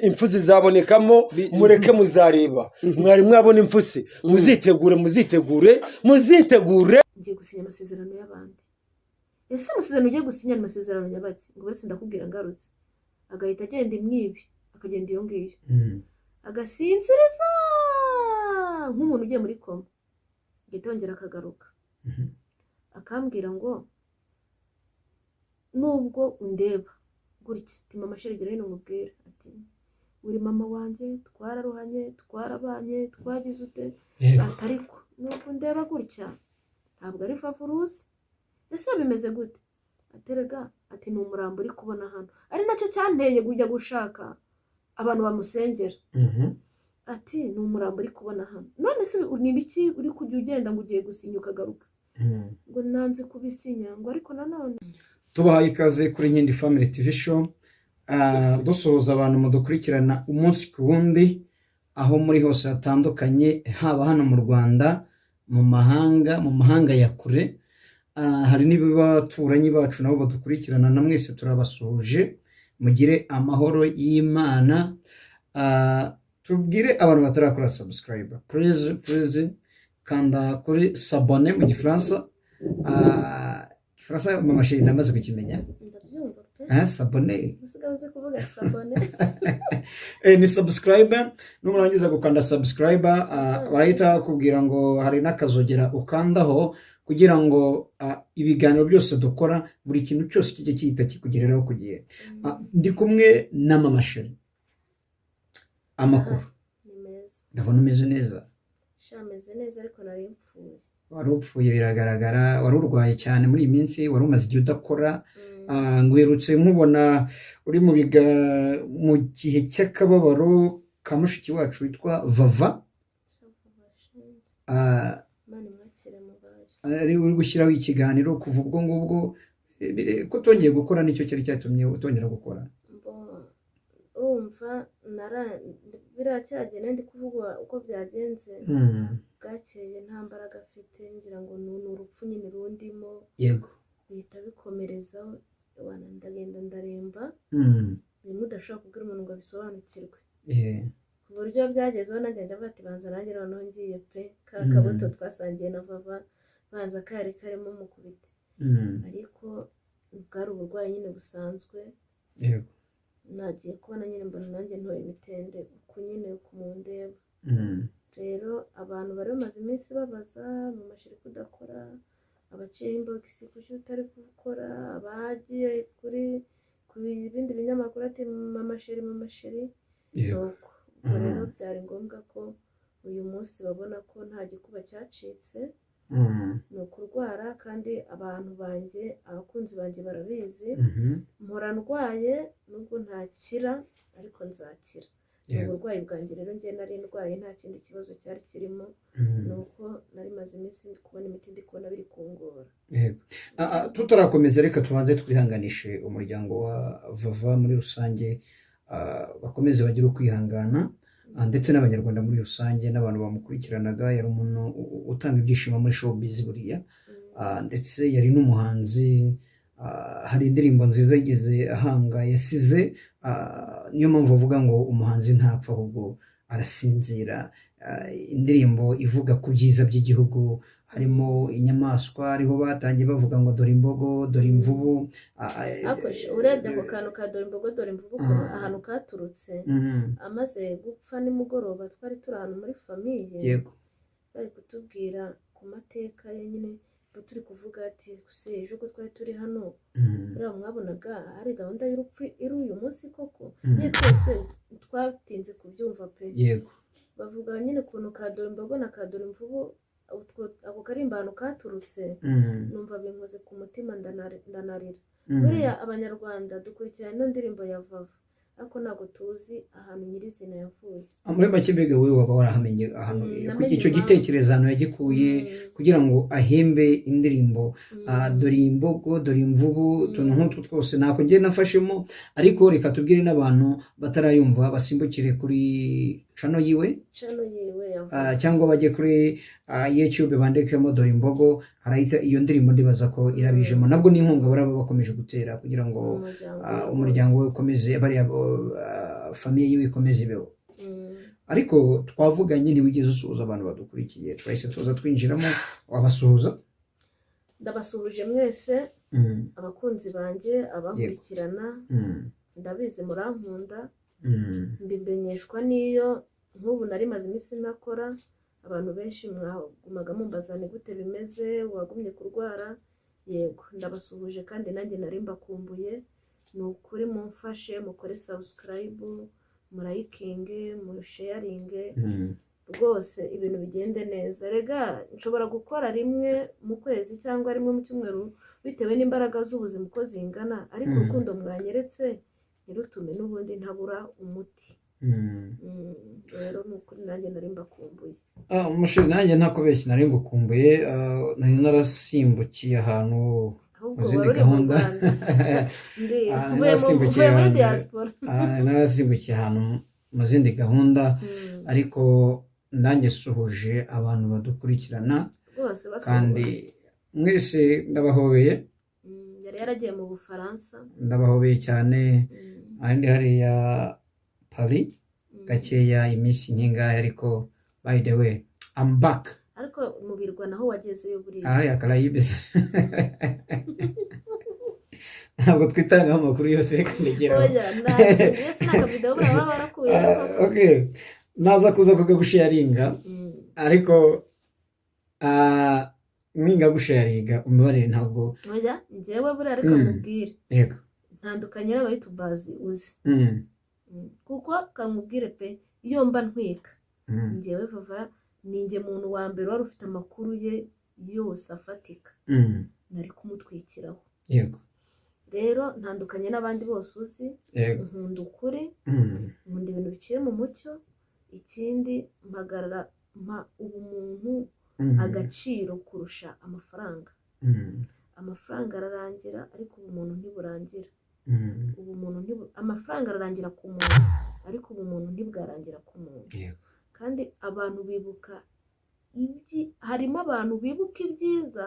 imfuzi zabonekamo mureke muzareba mwari mwabona imfuzi muzitegure ngiye gusinya amasezerano y'abandi. Ese amasezerano ugiye gusinya ni amasezerano nyabaki? Ngo bose ndakubwira ngarutse agahita agenda imwibi akagenda iyo ngiyo agasinziriza nk'umuntu ugiye muri koma agahita yongera akagaruka akambwira ngo nubwo undeba gutya ati mama sherigera hino mubwira ati uri mama wanjye twararuhanye twarabanye twagize ute atariko nubwo ndeba gutya ntabwo ari favurusi. Ese bimeze gute? Aterega ati ni umurambo uri kubona hano ari nacyo cyanteye kujya gushaka abantu bamusengera. Ati ni umurambo uri kubona hano none se ni biki uri kujya ugenda ngo ugiye gusinya ukagaruka? Ngo nanze kubisinya ngo ariko nanone tubahaye ikaze kuri Nkindi Family TV show. Dusuhuza abantu mudukurikirana umunsi ku wundi aho muri hose hatandukanye, haba hano mu Rwanda, mu mahanga ya kure. Hari n'ibibaturanyi bacu nabo badukurikirana, na mwese turabasuhuje, mugire amahoro y'Imana. Tubwire abantu batarakora subscribe, please kanda kuri s'abonner mu Gifaransa. Gifaransa mama chérie namaze kukimenya. ndabyumva pe S'abonner usigaze kuvuga sabone. ni subscribe. Numurangiza gukanda subscribe barahita kubwira ngo hari n'akazogera ukandaho kugira ngo ibiganiro byose dukora buri kintu cyose kijye cyita kikugereraho kugiye. Ndi kumwe na mama chérie. Amakuru Ni meza ndabona umeze neza. shameze neza ariko nari mpfuye. Wari upfuye biragaragara, wari urwaye cyane muri iyi minsi, wari umaze igihe udakora. Ngwirutse nkubona uri mu gihe cy'akababaro ka mushiki wacu witwa Vava. Mani mwakire mubaje. Ari uri gushyiraho ikiganiro kuva ubwo ngubwo ko utongeye gukora, nicyo cyari cyatumye utongera gukora. Urumva biriya cyagenda ndi kuvuga uko byagenze bwakeye nta mbaraga afite ngira ngo ni urupfu nyine rundimo. Yego bihita bikomerezaho ndagenda ndaremba bimwe udashobora kubwira umuntu ngo abisobanukirwe ku buryo byagezeho nagenda avuga ati banza nanjye noneho ngiye pe ka kabuto twasangiye na Vava banza kari karimo mukubite. Ariko bwari uburwayi nyine busanzwe. yego nagiye kubona nyine mbona nanjye ntoye imitende uko nyine kumundeba. Rero abantu bari bamaze iminsi babaza mu mashuri kudakora, abaciye inbox kuki utari gukora, abagiye ku bindi binyamakuru ati mama chérie nuko ubwo rero byari ngombwa ko uyu munsi babona ko nta gikuba cyacitse. Ni ukurwara kandi abantu banjye abakunzi banjye barabizi mpora ndwaye nubwo ntakira ariko nzakira. Uburwayi bwanjye rero njye nari ndwaye nta kindi kibazo cyari kirimo, nuko nari maze iminsi kubona imiti ndi kubona biri kungora. Tutarakomeza reka tubanze twihanganishe umuryango wa Vava muri rusange, bakomeze bagire ukwihangana, ndetse n'abanyarwanda muri rusange n'abantu bamukurikiranaga. Yari umuntu utanga ibyishimo muri showbiz buriya, ndetse yari n'umuhanzi. Hari indirimbo nziza yigeze ahanga yasize, niyo mpamvu bavuga ngo umuhanzi ntapfa ahubwo arasinzira. Indirimbo ivuga ku byiza by'igihugu, harimo inyamaswa, ariho batangiye bavuga ngo dore imbogo dore imvubu. Urebye ako kantu ka dore imbogo dore imvubu ahantu katurutse, amaze gupfa nimugoroba twari turi ahantu muri famiye, yego bari kutubwira ku mateka ye nyine turi kuvuga ati gusa ejo ko twari turi hano buriya mwabonaga hari gahunda y'urupfu iri uyu munsi koko. Nyine twese twatinze kubyumva pe. Yego bavuga nyine ukuntu ka dore imbogo na ka dore imvubu ako karimbano katurutse, numva binkoze ku mutima ndanarira. Buriya abanyarwanda dukurikirana ino ndirimbo ya Vava ariko ntabwo tuzi ahantu nyirizina yavuye. Muri make mbega wowe waba warahamenye ahantu icyo gitekerezo ahantu yagikuye kugira ngo ahimbe indirimbo dore imbogo dore imvubu, utuntu nk'utwo twose ntako njye nafashemo. Ariko reka tubwire n'abantu batarayumva basimbukire kuri channel yiwe yavuye cyangwa bajye kuri YouTube bandikemo dore imbogo, harahita iyo ndirimbo ndibaza ko irabijemo, nabwo n'inkunga baraba bakomeje gutera kugira ngo umuryango we ukomeze, bariya famiye yiwe ikomeze ibeho. Ariko twavuganye ntiwigeze usuhuza abantu badukurikiye, twahise tuza twinjiramo, wabasuhuza? Ndabasuhuje mwese abakunzi banjye, abakurikirana, ndabizi murankunda, mbimenyeshwa n'iyo nk'ubu nari maze iminsi ntakora, abantu benshi mwagumaga mumbaza ni gute bimeze, wagumye kurwara. Yego ndabasuhuje kandi nanjye nari mbakumbuye, ni ukuri mumfashe mukore subscribe, murayikinge, musharinge, rwose ibintu bigende neza. Rega nshobora gukora rimwe mu kwezi cyangwa rimwe mu cyumweru bitewe n'imbaraga z'ubuzima uko zingana, ariko urukundo mwanyeretse ntirutume n'ubundi ntabura umuti. Rero ni ukuri nanjye nari mbakumbuye. Umusheri nanjye ntakubeshya nari ngukumbuye, nari narasimbukiye ahantu mu zindi gahunda, narasimbukiye ahantu mu zindi gahunda, ariko nanjye suhuje abantu badukurikirana kandi mwese ndabahobeye. Yari yaragiye mu Bufaransa, ndabahobeye cyane, ahandi hariya Paris gakeya iminsi nk'ingahe, ariko by the way I'm back. Ariko mu birwa naho wagezeyo buriya? Hariya Caraïbes. Ntabwo twitangaho amakuru yose, reka nigeraho. Oya ntabwo n'akavidewo baba barakuye. Okay, naza kuza kugusharinga, ariko ninga gusharinga umubare ntabwo. Oya njyewe buriya reka mubwire, yego ntandukanye n'abayitubazi uzi, kuko kamubwire pe, iyo mba ntwika njyewe Vava ninjye muntu wa mbere wari ufite amakuru ye yose afatika, nari kumutwikiraho. Yego rero ntandukanye n'abandi bose uzi, nkunda ukuri, nkunda ibintu biciye mu mucyo, ikindi mpagarara mpa ubumuntu agaciro kurusha amafaranga. Amafaranga ararangira ariko ubumuntu ntiburangira. Amafaranga ararangira ku muntu ariko ubumuntu ntibwarangira ku muntu. Kandi abantu bibuka harimo abantu bibuka ibyiza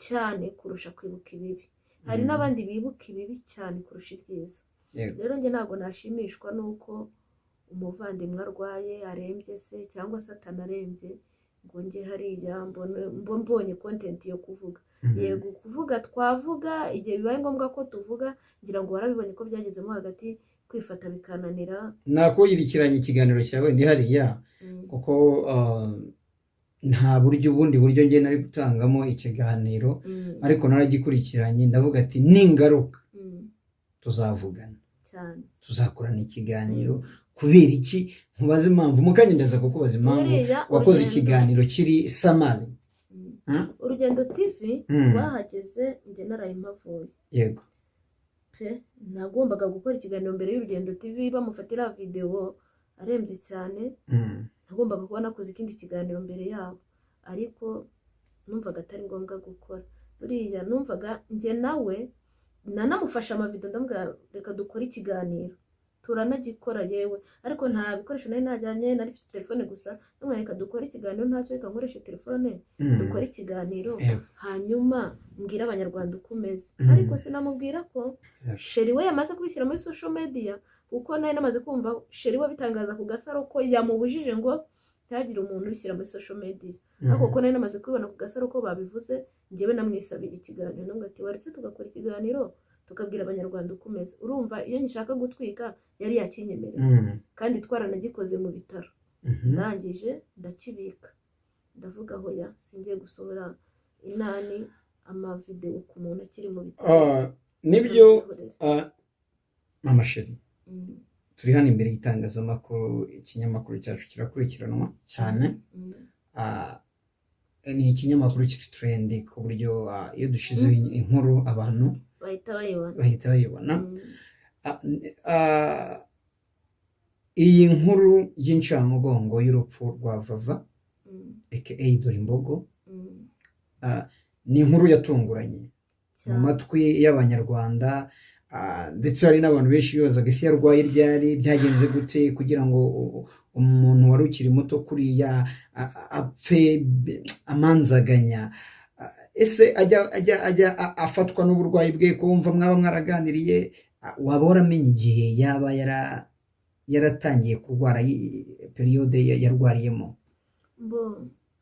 cyane kurusha kwibuka ibibi, hari n'abandi bibuka ibibi cyane kurusha ibyiza. Rero njye ntabwo nashimishwa nuko umuvandimwe arwaye, arembye se cyangwa se atanarembye ngo njye hariya mbonye content yo kuvuga. Yego kuvuga twavuga, igihe bibaye ngombwa ko tuvuga, ngira ngo warabibonye ko byagezemo hagati kwifata bikananira. Nakuyirikiranye ikiganiro cyawe ndi hariya, kuko nta bundi buryo njye nari gutangamo ikiganiro, ariko naragikurikiranye ndavuga ati ningaruka tuzavugana cyane, tuzakorana ikiganiro. Kubera iki? Nkubaze impamvu, mukanye ndaza kukubaza impamvu wakoze ikiganiro kiri samari. Urugendo TV bahageze njye narayimpavuye. Yego pe, nagombaga gukora ikiganiro mbere y'Urugendo TV, bamufatira video arembye cyane, nagombaga kuba nakoze ikindi kiganiro mbere yabo, ariko numvaga atari ngombwa gukora. Buriya numvaga njye nawe nanamufasha amavideo, ndambwira reka dukore ikiganiro, turanagikora yewe, ariko nta bikoresho nari najyanye, nari mfite telefone gusa. Ndamwira reka dukore ikiganiro, ntacyo reka nkoreshe telefone dukore ikiganiro, hanyuma mbwira abanyarwanda uko umeze. Ariko sinamubwira ko sheri we yamaze kubishyira muri social media, kuko nari namaze kumva sheri we bitangaza ku Gasaro ko yamubujije ngo ntihagire umuntu ushyira muri social media. Ariko ko nari namaze kubibona ku Gasaro ko babivuze, njyewe namwisabira ikiganiro, ndamubwira ati waretse tugakora ikiganiro tukabwira abanyarwanda uko umeze. Urumva iyo nshaka gutwika yari yakinyemereye, kandi twaranagikoze mu bitaro. Ndangije ndakibika, ndavuga hoya singiye gusohora inani amavideo ku muntu akiri mu bitaro. Nibyo mama Sheri, turi hano imbere y'itangazamakuru, ikinyamakuru cyacu kirakurikiranwa cyane. Ni ikinyamakuru kiri trendi ku buryo iyo dushizeho inkuru abantu bahita bayibona. Iyi nkuru y'incamugongo y'urupfu rwa Vava aka dore imbogo, ni inkuru yatunguranye mu matwi y'abanyarwanda, ndetse hari n'abantu benshi bibazaga ese yarwaye ryari byagenze gute kugira ngo umuntu wari ukiri muto kuriya apfe amanzaganya. Ese ajya afatwa n'uburwayi bwe ko wumva mwaba mwaraganiriye, waba waramenye igihe yaba yaratangiye kurwara periyode yarwariyemo?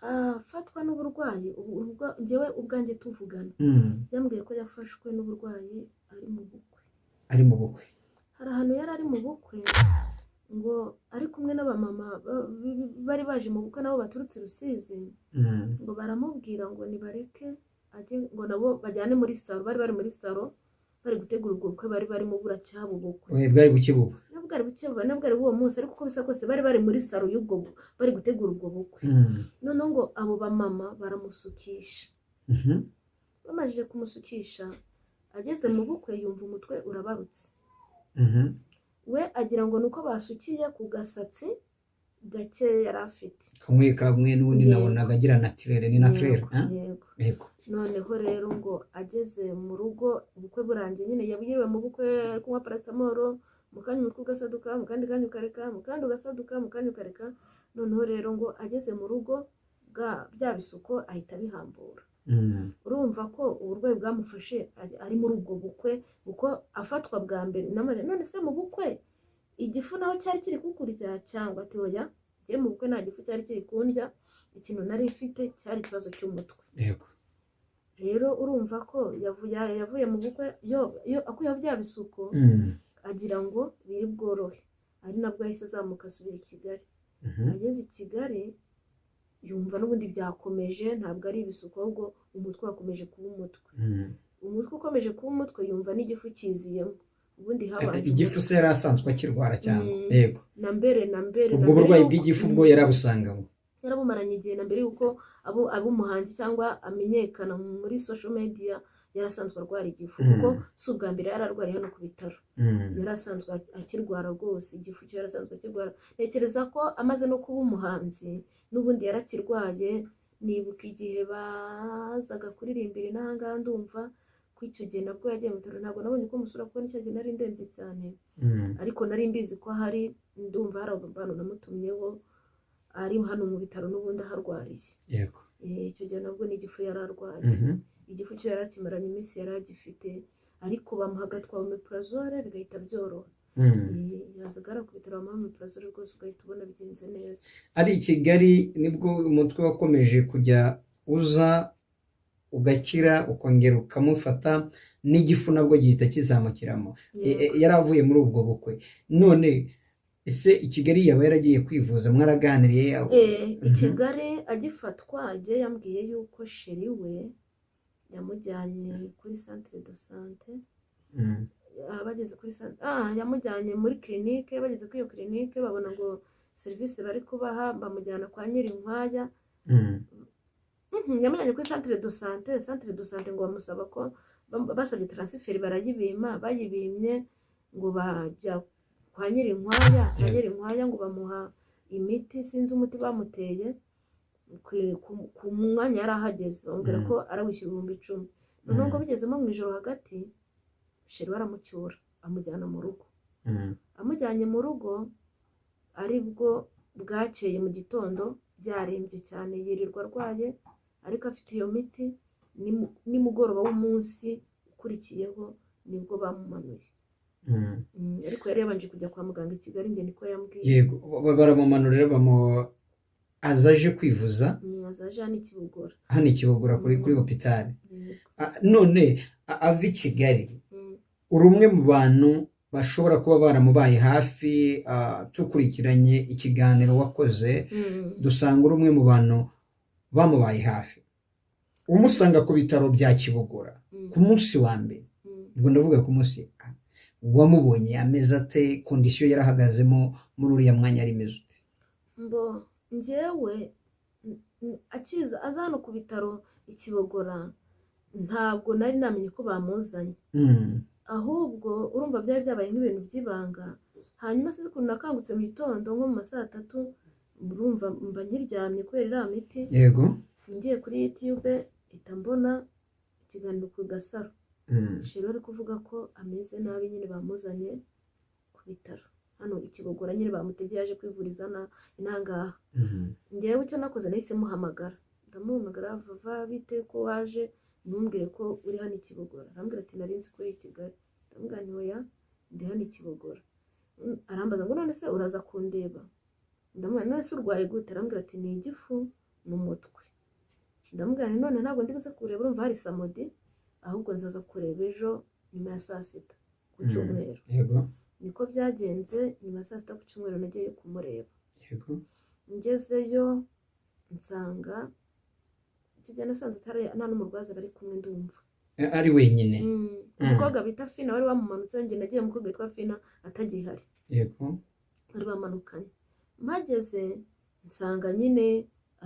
Afatwa n'uburwayi njyewe ubwanjye tuvugana yambwiye ko yafashwe n'uburwayi ari mu bukwe. Hari ahantu yari ari mu bukwe ngo ari kumwe n'abamama bari baje mu bukwe nabo baturutse i Rusizi, ngo baramubwira ngo nibareke ajye ngo nabo bajyane muri salo. Bari muri salo bari gutegura ubwo bukwe, bari mu buracyaha ubukwe bwari bukibuba nabwo ari uwo munsi, ariko uko bisa kose bari muri salo y'ubwo bari gutegura ubwo bukwe. Noneho ngo abo bamama baramusukisha, bamajije kumusukisha ageze mu bukwe yumva umutwe urabarutse. We agira ngo nuko basukiye ku gasatsi gake yari afite kamwe n'ubundi nabonaga agira naturere. Ni naturere? Yego. Noneho rero ngo ageze mu rugo ubukwe burangiye, nyine yabwiriwe mu bukwe ari kunywa paracetamol, mu kanya umutwe ugasaduka, mu kandi kanya ukareka, mu kandi ugasaduka, mu kanya ukareka. Noneho rero ngo ageze mu rugo bya bisuko ahita bihambura. Urumva ko uburwayi bwamufashe ari muri ubwo bukwe, kuko afatwa bwa mbere none se mu bukwe igifu naho cyari kiri kukurya cyangwa teoya? Njye mu bukwe nta gifu cyari kiri kundya, ikintu nari mfite cyari ikibazo cy'umutwe. Yego. Rero urumva ko yavuye mu bukwe yo akuyeho bya bisuko agira ngo biri bworohe, ari nabwo yahise azamuka asubira i Kigali. Ageze i Kigali yumva n'ubundi byakomeje, ntabwo ari ibisuko ahubwo umutwe wakomeje kuba umutwe. Umutwe ukomeje kuba umutwe yumva n'igifu kiziyemo. Ubundi habanje igifu se yari asanzwe akirwara cyangwa? Yego. Na mbere ubwo burwayi bw'igifu bwo yarabusanganywe, yarabumaranye igihe na mbere yuko abo umuhanzi cyangwa amenyekana muri social media. Yarasanzwe arwara igifu kuko si ubwa mbere yararwariye hano ku bitaro. Yarasanzwe akirwara rwose igifu cyo, yarasanzwe akirwara. Ntekereza ko amaze no kuba umuhanzi n'ubundi yarakirwaye. Nibuka igihe bazaga kuririmbira n'ahangaha, ndumva ko icyo gihe nabwo yagiye mu bitaro. Ntabwo nabonye ko musura kuko nicyo gihe nari ndembye cyane, ariko nari mbizi ko hari, ndumva hari abantu namutumyeho ari hano mu bitaro n'ubundi aharwariye. Yego. Icyo gihe nabwo n'igifu yari arwaye. Igifu cyo yari akimaranye iminsi yari agifite, ariko bamuhaga twa omeprazole bigahita byoroha. Yazagara ku bitaro bamuha omeprazole rwose ugahita ubona bigenze neza. Ari i Kigali nibwo umutwe wakomeje kujya uza ugakira ukongera ukamufata, n'igifu nabwo gihita kizamukiramo. Yari avuye muri ubwo bukwe. None ese i Kigali yaba yaragiye kwivuza, mwaraganiriye? I Kigali agifatwa ajye yambwiye yuko sheri we yamujyanye kuri centre de santé. Bageze kuri yamujyanye muri clinique. Bageze kuri iyo clinique babona ngo serivisi bari kubaha, bamujyana kwa Nyirinkwaya. Yamujyanye kuri centre de santé ngo bamusaba ko basabye transfert, barayibima. Bayibimye ngo bajya kwa Nyirinkwaya ngo bamuha imiti, sinzi umuti bamuteye ku mwanya yari ahageze, bamubwira ko arawishyura 10,000. Noneho ngo bigezemo mu ijoro hagati sheri baramucyura amujyana mu rugo. Amujyanye mu rugo aribwo bwakeye mu gitondo byarembye cyane, yirirwa arwaye ariko afite iyo miti. Nimugoroba w'umunsi ukurikiyeho nibwo bamumanuye. Ariko yari yabanje kujya kwa muganga i Kigali, njye niko yambwiye. Yego. Baramumanurira azaje kwivuza? Azaje hano i Kibogora kuri hopitali. None ava i Kigali, uri umwe mu bantu bashobora kuba baramubaye hafi. Tukurikiranye ikiganiro wakoze dusanga uri umwe mu bantu bamubaye hafi. Umusanga ku bitaro bya Kibogora ku munsi wa mbere, ubwo ndavuga ku munsi, wamubonye ameze ate? Kondisiyo yarahagazemo muri uriya mwanya ari meze ute? Njyewe aza hano ku bitaro i Kibogora ntabwo nari namenye ko bamuzanye, ahubwo urumva byari byabaye nk'ibintu by'ibanga. Hanyuma sinzi ukuntu nakangutse mu gitondo nko mu ma 3:00, urumva mba nkiryamye kubera iriya miti. Yego. Ngiye kuri YouTube ihita mbona ikiganiro ku Gasaro. sheri ari kuvuga ko ameze nabi nyine bamuzanye ku bitaro hano ikibogora nyine bamutegeye yaje kwivuriza inangaha ngewe icyo nakoze nahise muhamagara ndamuhamagara Vava bite ko waje ntumbwire ko uri hano ikibogora arambwira ati nari nzi ko uri i Kigali ndamubwira nti oya ndi hano ikibogora arambaza ngo none se uraza kundeba ndamubwira none se urwaye gute arambwira ati ni igifu n'umutwe ndamubwira nti none ntabwo ndi buze kureba urumva hari samedi ahubwo nzaza kureba ejo nyuma ya saa sita ku cyumweru niko byagenze nyuma ya saa sita ku cyumweru nagiye kumureba ngezeyo nsanga icyo gihe nasanze nta n'umurwaza bari kumwe ndumva ari wenyine umukobwa bita Fina wari wamumanutse njye nagiye umukobwa witwa Fina atagihari bari bamanukanye mpageze nsanga nyine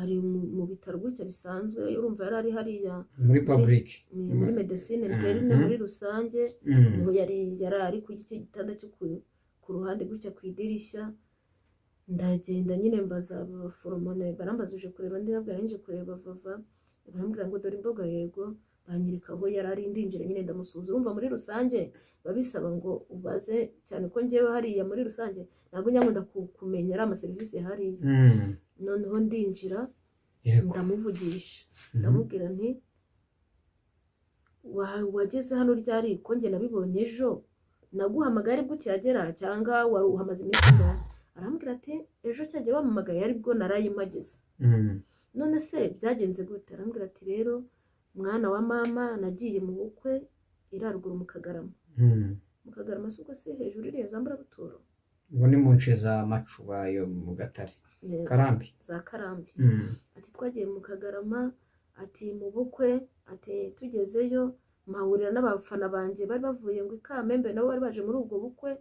ari mu bitaro gutya bisanzwe urumva yari ari hariya muri public muri medecine interne muri rusange niho yari ari ku gice gitanda cyo ku ruhande gutya ku idirishya ndagenda nyine mbaza abaforomone barambaza uje kureba ndi nabwo nje kureba Vava barambwira ngo dore imboga yego banyereka aho yari ari ndinjira nyine ndamusuhuza urumva muri rusange babisaba ngo ubaze cyane ko ngewe hariya muri rusange ntabwo nyamunda kumenya ari amaserivisi hariya noneho ndinjira ndamuvugisha ndamubwira nti wageze hano ryari ko njye nabibonye ejo naguhamagaye aribwo ukihagera cyangwa wari uhamaze iminsi ingahe arambwira ati ejo cyagiye wamamagaye aribwo narayimageze none se byagenze gute arambwira ati rero mwana wa mama nagiye mu bukwe iraruguru mu Kagarama si ubwo se hejuru iriya zambura buturo ngo ni mu nce za Macuba yo mu Gatare Karambi za Karambi ati twagiye mu Kagarama ati mu bukwe ati tugezeyo mpahurira n'abafana banjye bari bavuye ngo Kamembe nabo bari baje muri ubwo bukwe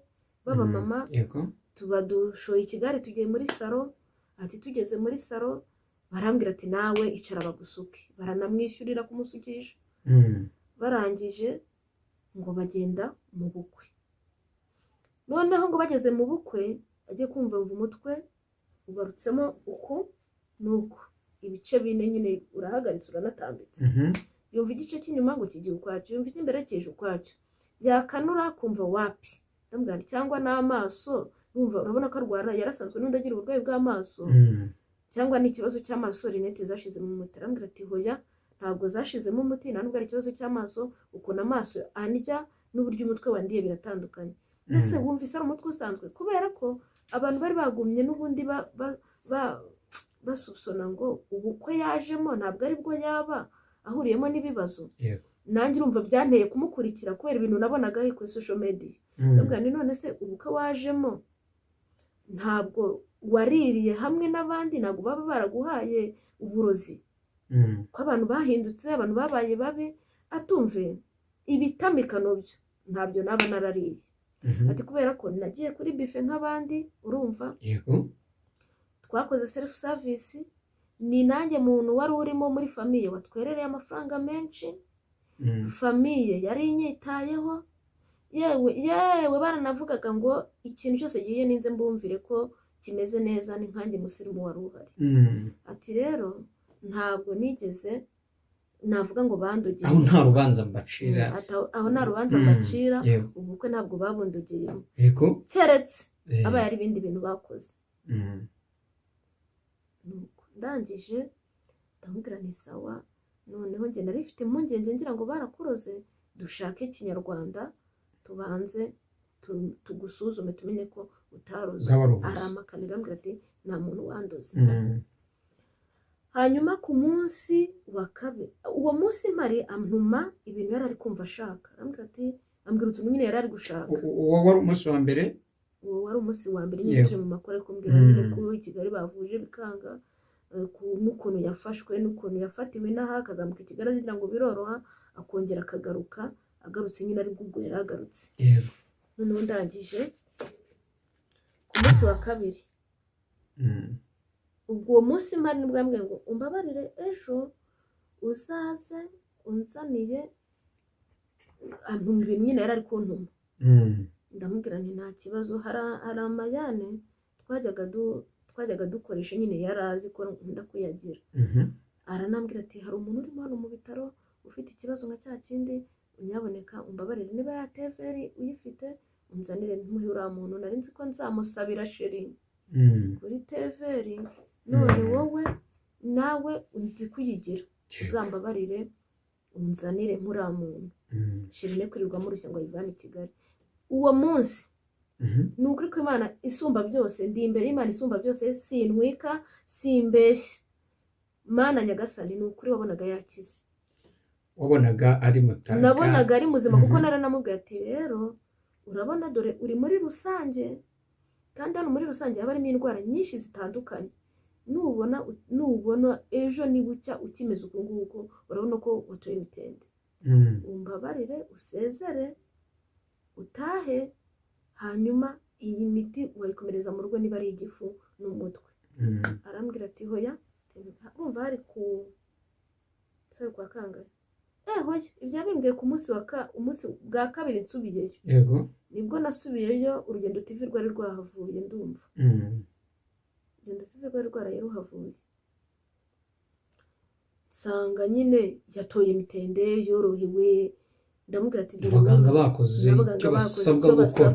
baba mama tuba dushoye i Kigali tugiye muri salo ati tugeze muri salo barambwira ati nawe icara bagusuke baranamwishyurira kumusukisha barangije ngo bagenda mu bukwe noneho ngo bageze mu bukwe agiye kumva umutwe ubarutsemo uku nuko ibice bine nyine urahagaritse uranatambitse yumva igice cy'inyuma ngo kigiye ukwacyo yumva icy'imbere kije ukwacyo yakanura kumva wapi ndamubwira cyangwa n'amaso urumva urabona ko arwara yarasanzwe n'undi agira uburwayi bw'amaso cyangwa n'ikibazo cy'amaso rinete zashize mu muti arambwira ati hoya ntabwo zashizemo umuti nta nubwo ari ikibazo cy'amaso ukuntu amaso andya n'uburyo umutwe wandiye biratandukanye mbese wumvise ari umutwe usanzwe kubera ko abantu bari bagumye n'ubundi basubsona ngo ubukwe yajemo ntabwo ari bwo yaba ahuriyemo n'ibibazo nanjye urumva byanteye kumukurikira kubera ibintu nabonaga kuri social media ndabwira ni none se ubukwe wajemo ntabwo waririye hamwe n'abandi ntabwo baba baraguhaye uburozi ko abantu bahindutse abantu babaye babi atumve ibitamikano byo ntabyo naba narariye ati kubera ko nagiye kuri bife nk'abandi urumva twakoze self service ni nanjye muntu wari urimo muri famiye watwerereye amafaranga menshi famiye yari inyitayeho yewe baranavugaga ngo ikintu cyose giye ninze mbumvire ko kimeze neza ni nkanjye musirimu wari uhari ati rero ntabwo nigeze navuga ngo bandogeye aho nta rubanza mbacira aho nta rubanza mbacira ubukwe ntabwo babundogeyemo keretse aba yari ibindi bintu bakoze ndangije ndamubwira nti sawa noneho njye nari mfite impungenge ngira ngo barakuroze dushake Kinyarwanda tubanze tugusuzume tumenye ko utaroze aramakanira ambwira ati nta muntu wandoze hanyuma ku munsi wa kabiri uwo munsi mpari antuma ibintu yari ari kumva ashaka ambwira ati ambwira utuntu nyine yari ari gushaka uwo wari umunsi wa mbere nyine turi mu makuru ariko mbwira nyine ko i Kigali bavuje bikanga n'ukuntu yafashwe n'ukuntu yafatiwe n'aha akazamuka i Kigali agira ngo biroroha akongera akagaruka agarutse nyine ari bwo yari agarutse noneho ndangije ku munsi wa kabiri ubwo uwo munsi mpari nibwo yambwiye ngo umbabarire ejo uzaze unzaniye antuma ibintu nyine yari ari kuntuma ndamubwira nti nta kibazo hari amayane twajyaga dukoresha nyine yari azi ko nkunda kuyagira aranambwira ati hari umuntu urimo hano mu bitaro ufite ikibazo nka cya kindi unyaboneka umbabarire niba ya teveri uyifite unzanire ntimuhe uriya muntu nari nzi ko nzamusabira sheri kuri teveri none wowe nawe uzi kuyigira uzambabarire unzanire nk'uriya muntu sheri ne kwirirwa murushya ngo ayivane i Kigali uwo munsi ni ukuri ko Imana isumba byose ndi imbere y'Imana isumba byose sintwika simbeshya Mana nyagasani ni ukuri wabonaga yakize wabonaga ari mutanga nabonaga ari muzima kuko naranamubwiye ati rero urabona dore uri muri rusange kandi hano muri rusange haba harimo indwara nyinshi zitandukanye nubona ejo nibucya ukimeze uku nguku urabona ko watoye imitende umbabarire usezere utahe hanyuma iyi miti wayikomereza mu rugo niba ari igifu n'umutwe arambwira ati hoya urumva hari ku kwa kangahe hoya ibyo yabimbwiye ku munsi bwa kabiri nsubiyeyo yego nibwo nasubiyeyo urugendo TV rwari rwahavuye ndumva urugendo TV rwari rwaraye ruhavuye nsanga nyine yatoye imitende yorohewe ndamubwira ati abaganga bakoze icyo basabwa gukora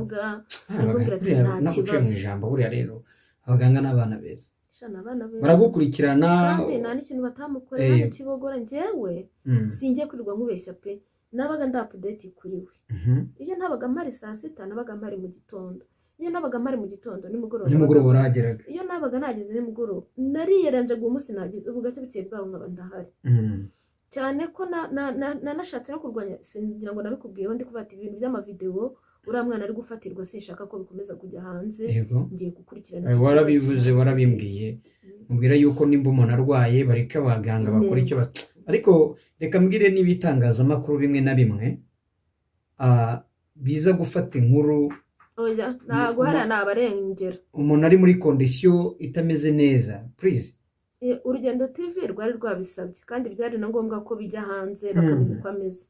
ndamubwira ati nta kibazo mu ijambo buriya rero abaganga n'abana beza abana beza baragukurikirana kandi nta n'ikintu batamukorera hano Kibogora njyewe singiye kwirirwa nkubeshya pe nabaga ndi update kuri we iyo nabaga mpari saa sita nabaga mpari mu gitondo iyo nabaga mpari mu gitondo nimugoroba urageraga iyo nabaga nageze nimugoroba nariyeranje uwo munsi nagize ubu gake bukeye bwaho nkaba ndahari cyane ko nanashatse no kurwanya singira ngo nabikubwiyeho ndi kuvuga ati ibintu by'amavideo uriya mwana ari gufatirwa sinshaka ko bikomeza kujya hanze ngiye gukurikirana warabivuze warabimbwiye mubwira yuko nimba umuntu arwaye bareka abaganga bakora icyo ariko reka mbwire n'ibitangazamakuru bimwe na bimwe biza gufata inkuru oya ntago hari n'abarengera umuntu ari muri kondisiyo itameze neza please urugendo TV rwari rwabisabye kandi byari na ngombwa ko bijya hanze bakamenya uko ameze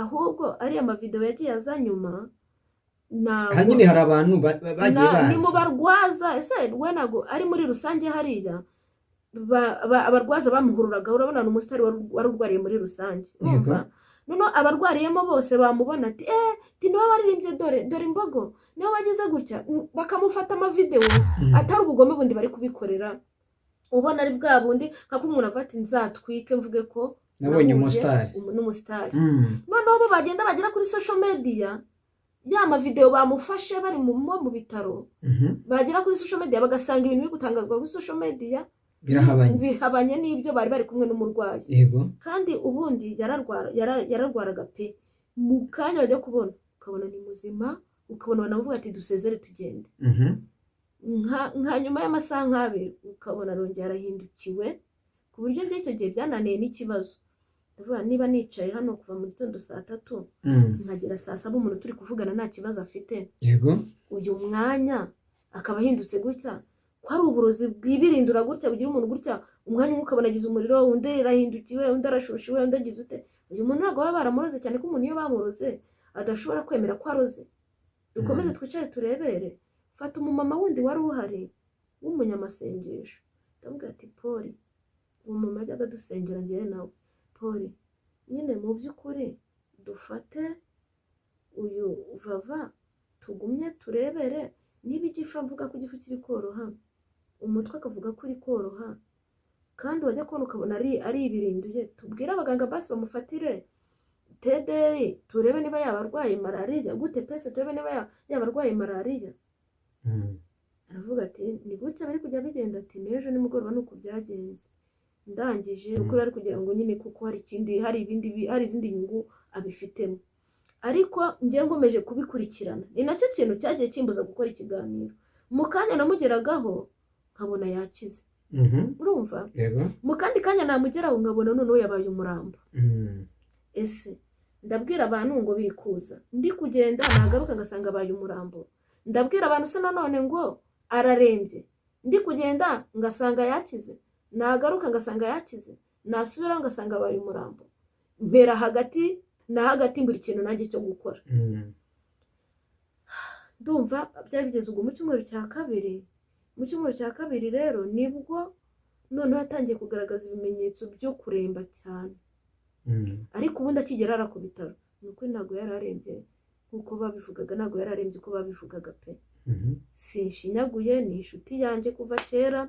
ahubwo ariya mavideo yagiye aza nyuma nyine hari abantu bagiye bazi ni mu barwaza ese we nago ari muri rusange hariya abarwaza bamuhururaga urabona ni umusitari wari urwariye muri rusange none abarwariyemo bose bamubona ati niwe waririmbye dore imbogo niwe wagize gutya bakamufata amavideo atari ubugome bundi bari kubikorera ubona ari bwa bundi nkako umuntu avuga ati nzatwike mvuge ko nabonye umusitari n'umusitari noneho bo bagenda bagera kuri social media ya mavideo bamufashe bari mu bitaro bagera kuri social media bagasanga ibintu biri gutangazwa kuri social media bihabanye n'ibyo bari kumwe n'umurwayi kandi ubundi yararwaraga pe mu kanya bajya kubona ukabona ni muzima ukabona banavuga ati dusezere tugende nka nyuma y'amasaha nk'abiri ukabona arongera arahindukiwe ku buryo by'icyo gihe byananiye n'ikibazo ndavuga niba nicaye hano kuva mu gitondo saa 3 nkagera saa 7 umuntu turi kuvugana nta kibazo afite uyu mwanya akaba ahindutse gutya ko ari uburozi bwibirindura gutya bugira umuntu gutya umwanya umwe ukabona agize umuriro undi arahindukiwe undi arashushiwe undi agize ute uyu muntu ntabwo baba baramuroze cyane ko umuntu iyo bamuroze adashobora kwemera ko aroze dukomeze twicare turebere fata umumama wundi wari uhari w'umunyamasengesho ndamubwira ati Poli uwo mama ajyaga dusengera njyewe nawe Poli nyine mu by'ukuri dufate uyu vava tugumye turebere niba igifu avuga ko igifu kiri koroha umutwe akavuga ko uri koroha kandi wajya kubona ukabona ari ibirinduye tubwire abaganga basi bamufatire tederi turebe niba yaba arwaye malariya gute pese turebe niba yaba arwaye malariya aravuga ati ni gutya bari kujya bigenda ati n'ejo nimugoroba nuko byagenze ndangije uko bari kugira ngo nyine kuko hari izindi nyungu abifitemo ariko njye ngomeje kubikurikirana ni nacyo kintu cyagiye kimbuza gukora ikiganiro mu kanya namugeragaho nkabona yakize urumva mu kandi kanya namugeraho nkabona noneho yabaye umurambo ese ndabwira abantu ngo bikuza ndi kugenda nagaruka ngasanga abaye umurambo ndabwira abantu se nanone ngo ararembye ndi kugenda ngasanga yakize nagaruka ngasanga yakize nasubira ngasanga abaye umurambo mpera hagati mbura ikintu nanjye cyo gukora ndumva byari bigeze ubwo mu cyumweru cya kabiri rero nibwo noneho yatangiye kugaragaza ibimenyetso byo kuremba cyane ariko ubundi akigera ku bitaro ni ukuri ntabwo yari arembye nk'uko babivugaga, ntabwo yari arembye uko babivugaga pe. Sinshinyaguye, ni inshuti yanjye kuva kera,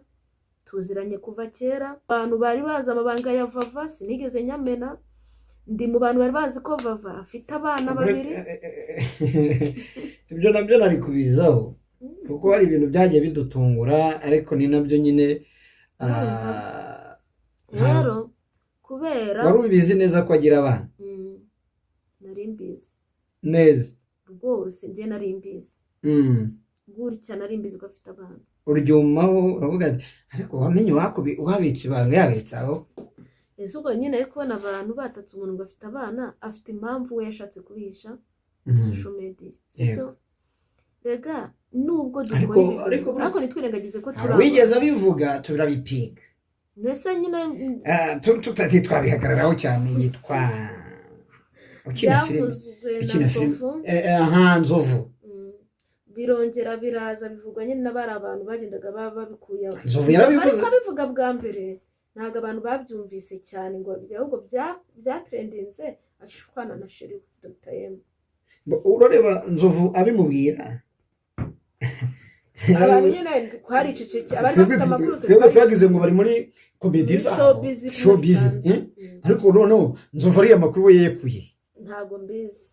tuziranye kuva kera. Abantu bari bazi amabanga ya Vava sinigeze nyamena, ndi mu bantu bari bazi ko Vava afite abana babiri. Ibyo nabyo nari kubizaho kuko hari ibintu byagiye bidutungura, ariko ni nabyo nyine rero kubera wari ubizi neza ko agira abana. nari mbizi neza rwose, njye nari mbizi gutya, nari mbizi ko afite abana. uryumaho uravuga ati ariko wamenye uhabitse ibanga yabitse aho. ese ubwo nyine ari kubona abantu batatse umuntu ngo afite abana, afite impamvu we yashatse kubihisha social media, sibyo? Rega nubwo dukora ariko ntitwirengagize ko turi wigeze abivuga turabipinga, mbese nyine twabihagararaho cyane. Yitwa ukina filime Nzovu. birongera biraza bivugwa nyine n'abari abantu bagendaga babikuyeho. Nzovu yarabivuze, ariko abivuga bwa mbere ntabwo abantu babyumvise cyane ngo ahubwo byatrendinze ashwana na Sheri Dr. M. urareba Nzovu abimubwira abantu nyine twariceceke, abari bafite amakuru twebwe twagize ngo bari muri comedy showbiz, ariko noneho Nzovu ariya makuru we yekuye ntabwo mbizi.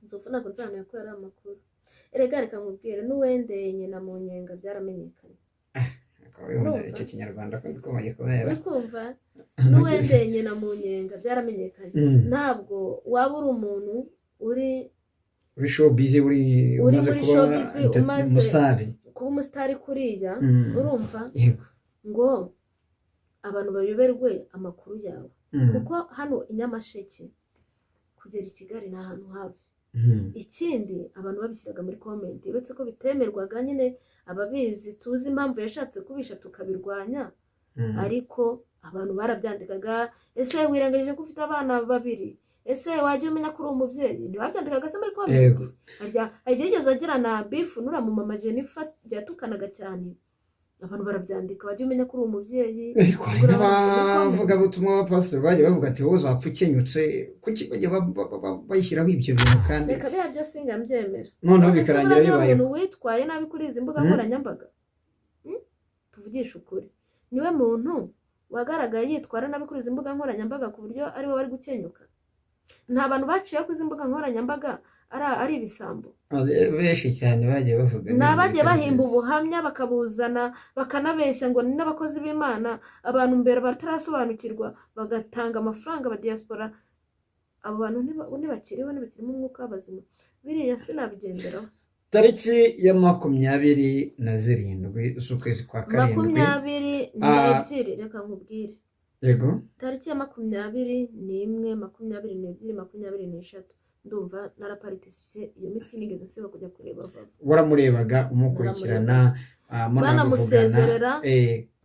Nzovu ntabwo nzanaye ko yari amakuru. Erega reka nkubwire, n'uwendeye nyina mu nyenga byaramenyekanye. icyo kinyarwanda ko bikomeye kubera kumva n'uwendeye nyina mu nyenga byaramenyekanye. Ntabwo waba uri umuntu uri showbiz, umaze kuba umusitari, kuba umusitari kuriya, urumva ngo abantu bayoberwe amakuru yawe, kuko hano i Nyamasheke kugera i Kigali ni ahantu habi. Ikindi abantu babishyiraga muri comment, uretse ko bitemerwaga, nyine ababizi tuzi impamvu yashatse kubisha tukabirwanya, ariko abantu barabyandikaga. Ese wirengagije ko ufite abana babiri? Ese wajya umenya ko uri umubyeyi? Ntibabyandikaga se muri comment? Ageze agira na beef nura mu mama Jennifer byatukanaga cyane, abantu barabyandika, wajya umenya ko uri umubyeyi. bavuga butumwa abapasiteri bagiye bavuga ati wowe uzapfa ukenyutse, kuki bajya bayishyiraho ibyo bintu? Kandi reka biriya byose ngambyemera, noneho bikarangira bibaye umuntu witwaye nabi kuri izi mbuga nkoranyambaga. Tuvugisha ukuri, niwe muntu wagaragaye yitwara nabi kuri izi mbuga nkoranyambaga ku buryo ari we bari gukenyuka. Nta bantu baciye kuri izi mbuga nkoranyambaga ari ibisambo benshi cyane bagiye bavuga, n'abagiye bahimba ubuhamya bakabuzana bakanabeshya ngo ni n'abakozi b'Imana, abantu mbere batarasobanukirwa bagatanga amafaranga ba diaspora. Abo bantu ntibakiriho, ntibakirimo umwuka w'abazima, biriya sinabigenderaho. Tariki ya 27 z'ukwezi kwa karindwi, 22, reka nkubwire. Yego, tariki ya 21, 22, 23 ndumva naraparticipye iyo minsi, nigeze siba kujya kureba Vava. waramurebaga umukurikirana, banamusezerera,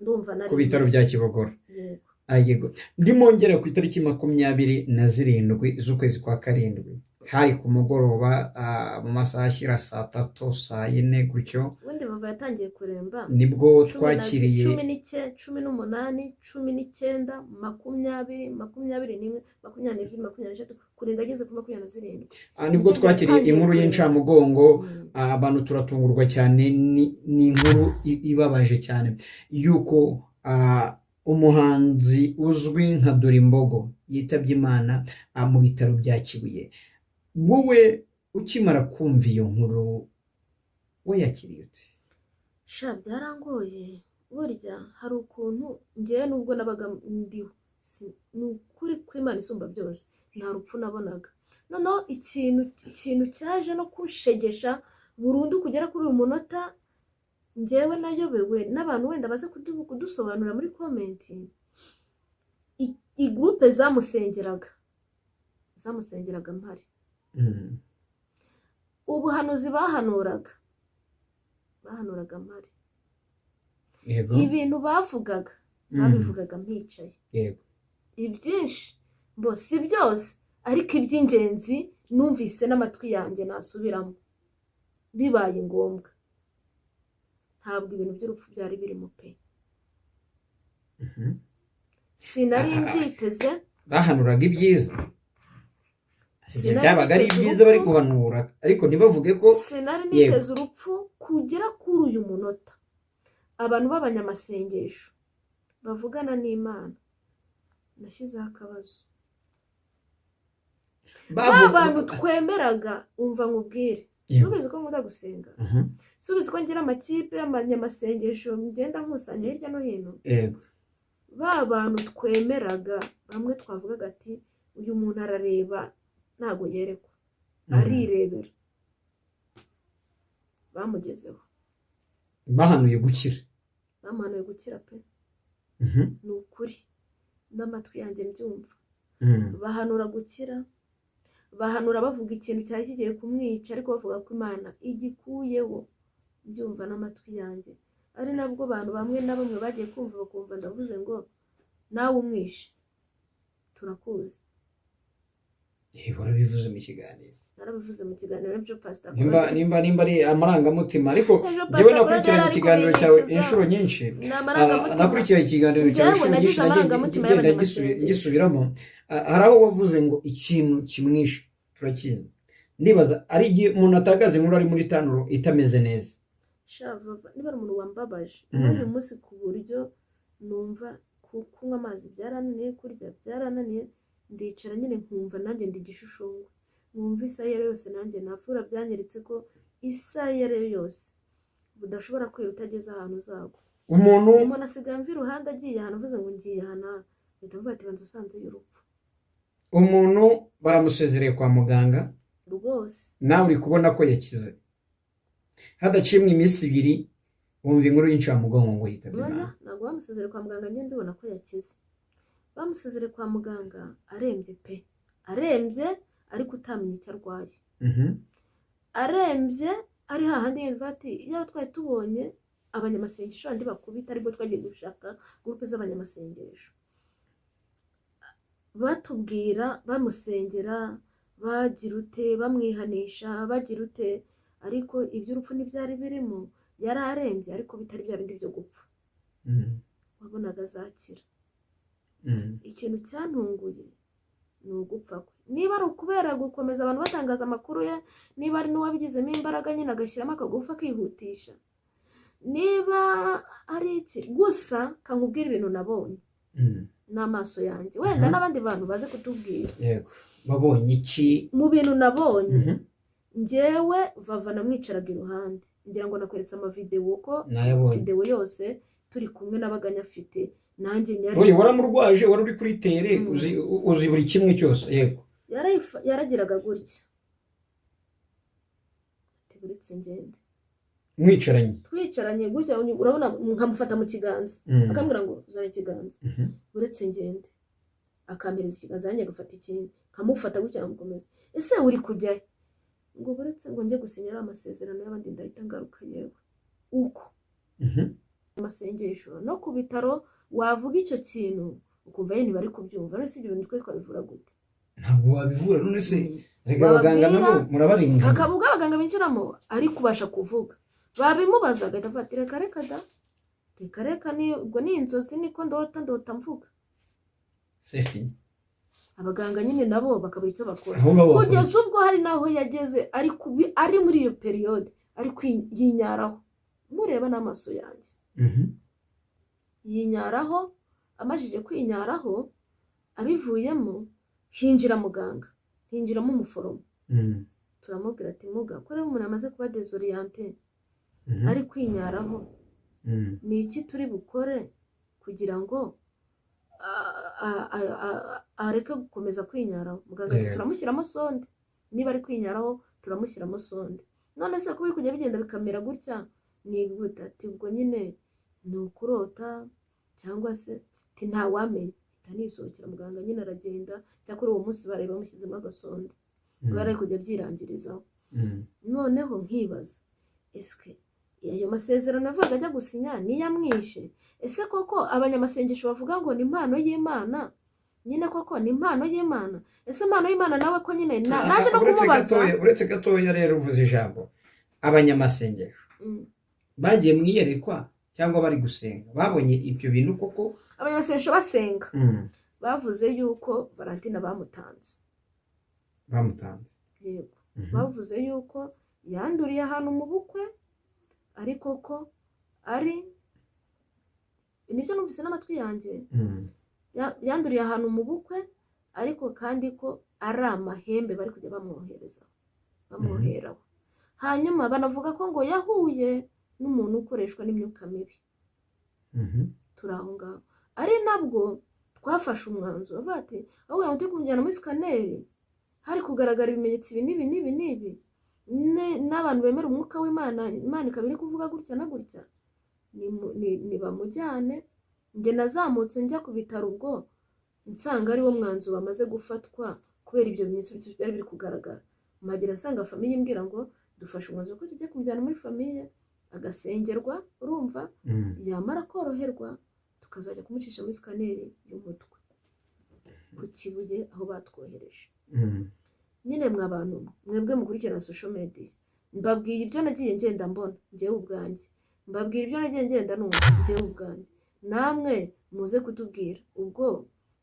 ndumva ku bitaro bya Kibogora. Yego, yego, ndimongera ku itariki 27 z'ukwezi kwa karindwi, hari ku mugoroba mu masaha ashyira saa 3 saa 4 gutyo. ubundi Vava yatangiye kuremba nibwo twakiriye 18, 18, 19, 20, 21, 22, 23 kurinda ageze ku 27. nibwo twakiriye inkuru y'incamugongo. Abantu turatungurwa cyane, ni inkuru ibabaje cyane yuko umuhanzi uzwi nka Dorimbogo yitabye Imana mu bitaro bya Kibuye. Wowe ukimara kumva iyo nkuru wayakiriye ute? Sha byarangoye, burya hari ukuntu ngewe nubwo nabaga ndiho, ni ukuri kw'Imana isumba byose, nta rupfu nabonaga. Noneho ikintu cyaje no kushegesha burundu kugera kuri uyu munota, ngewe nayobewe n'abantu wenda baze kudusobanura muri comment. Igroupe zamusengeraga mpari, ubuhanuzi bahanuraga mpari. Yego, ibintu babivugaga mpicaye. yego, ibyinshi si byose, ariko iby'ingenzi numvise n'amatwi yanjye nasubiramo bibaye ngombwa. Ntabwo ibintu by'urupfu byari birimo pe, sinari mbyiteze. bahanuraga ibyiza, ibyo byabaga ari byiza bari guhanura ariko ntibavuge ko sinari niteze urupfu kugera kuri uyu munota abantu b'abanyamasengesho bavugana n'Imana nashyizeho akabazo bantu twemeraga umva nkubwire subizi ko nkunda gusenga subizi ko ngira amakipe y'abanyamasengesho ngenda nkusanya hirya no hino bantu twemeraga bamwe twavugaga ati uyu muntu arareba ntago yerekwa arirebera bamugezeho bahanuye gukira pe ni ukuri n'amatwi yanjye mbyumva bahanura gukira bahanura bavuga ikintu cyari kigiye kumwica ariko bavuga ko Imana igikuyeho byumva n'amatwi yanjye ari nabwo abantu bamwe na bamwe bagiye kumva bakumva ndavuze ngo nawe umwishe turakuzi warabivuze mu kiganiro narabivuze mu kiganiro byo pastor nimba ari amarangamutima ariko njyewe nakurikiranye ikiganiro cyawe inshuro nyinshi nakurikiranye ikiganiro cyawe inshuro nyinshi ngenda gisubiramo hari aho wavuze ngo ikintu kimwishe turakizi ndibaza ari igihe umuntu atagaze inkuru ari muri tanuro itameze neza niba ari umuntu wambabaje uyu munsi ku buryo numva kunywa amazi byarananiye kurya byarananiye ndicara nyine nkumva nanjye ndi igishushanyo mwumva isaha iyo yose nanjye napfura byanyeretse ko isaha iyo yose budashobora kwira utageze ahantu uzagwa umuntu asigaye mva iruhande agiye ahantu avuze ngo ngiye ahantu leta mvuga ati banza usanze y'urupfu umuntu baramusezereye kwa muganga rwose nawe uri kubona ko yakize hadacimwe iminsi 2 wumva inkuru y'incamugongo ngo yitabye Imana ntabwo bamusezereye kwa muganga njye ndibona ko yakize bamusezereye kwa muganga arembye pe arembye ariko utamenya icyo arwaye arembye ari hahandi yumva ati iyo twari tubonye abanyamasengesho andi bakubita aribwo twagiye gushaka gurupe z'abanyamasengesho batubwira bamusengera bagira ute bamwihanisha bagira ute ariko iby'urupfu ntibyari birimo yari arembye ariko bitari bya bindi byo gupfa wabonaga azakira ikintu cyantunguye ni ugupfa kwe niba ari ukubera gukomeza abantu batangaza amakuru ye niba ari n'uwabigizemo imbaraga nyine agashyiramo akagufa akihutisha niba ari iki gusa kankubwira ibintu nabonye n'amaso yanjye wenda n'abandi bantu baze kutubwira yego babonye iki mu bintu nabonye njyewe vava namwicaraga iruhande ngira ngo nakweretse amavidewo ko videwo yose turi kumwe n'abaganya afite nanjye nyari waramurwaje wari uri kuri tere uzi buri kimwe cyose yego yaragiraga gutya tiburetse ngende twicaranye gutya urabona nkamufata mu kiganza akambwira ngo zana ikiganza buretse ngende akampereza ikiganza yanjye agafata ikindi kamufata gutya ngamukomeza ese uri kujya ngo buretse ngo njye gusinyira amasezerano y'abandi ndahita ngaruka yewe uko amasengesho no ku bitaro wavuga icyo kintu ukumva yene bari kubyumva none si ibyo bintu twe twabivura gute ntabwo wabivura none se rega abaganga nabo murabarinda akavuga abaganga binjiramo ari kubasha kuvuga babimubaza agahita avuga reka ni ubwo ni inzozi niko ndota mvuga sefi abaganga nyine nabo bakabura icyo bakora kugeza ubwo hari naho yageze ari muri iyo periode ari yinyaraho mureba n'amaso yanjye yinyaraho amajije kwinyaraho abivuyemo hinjira muganga hinjiramo umuforomo turamubwira ati muga ko rero umuntu amaze kuba desorienté ari kwinyaraho ni iki turi bukore kugira ngo areke gukomeza kwinyaraho muganga ati turamushyiramo sonde niba ari kwinyaraho turamushyiramo sonde none se kuba kujya bigenda bikamera gutya ni gute ati ubwo nyine ni ukurota cyangwa se ati ntawamenya nisohokera muganga nyine aragenda cyakora uwo munsi bari bamushyizemo agasonde bari kujya byirangirizaho noneho nkibaza eske ayo masezerano avuga ajya gusinya niyamwishe ese koko abanyamasengesho bavuga ngo ni impano y'Imana nyine koko ni impano y'Imana ese impano y'Imana nawe ko nyine naje no kumubaza uretse gatoya rero uvuze ijambo abanyamasengesho bagiye mwiyerekwa cyangwa bari gusenga babonye ibyo bintu koko abanyamasengesho basenga bavuze yuko Valentina bamutanze bamutanze. yego bavuze yuko yanduriye ahantu mu bukwe ariko ko ari nibyo numvise n'amatwi yanjye yanduriye ahantu mu bukwe ariko kandi ko ari amahembe bari kujya bamwoheraho hanyuma banavuga ko ngo yahuye n'umuntu ukoreshwa n'imyuka mibi turi aho ngaho ari nabwo twafashe umwanzuro avuga ati aho yamutse kumujyana muri sikaneri hari kugaragara ibimenyetso ibi n'ibi n'abantu bemera umwuka w'Imana Imana ikaba iri kuvuga gutya na gutya ni bamujyane njye nazamutse njya ku bitaro ubwo nsanga ariwo mwanzuro bamaze gufatwa kubera ibyo bimenyetso byari biri kugaragara mpagera nsanga famiye imbwira ngo dufashe umwanzuro ko tujya kumujyana muri famiye agasengerwa urumva yamara koroherwa tukazajya kumucisha muri sikaneri y'umutwe ku Kibuye aho batwohereje nyine mwabantu mwebwe mukurikirana social media mbabwiye ibyo nagiye ngenda mbona njyewe ubwanjye mbabwira ibyo nagiye ngenda numva njyewe ubwanjye namwe muze kutubwira ubwo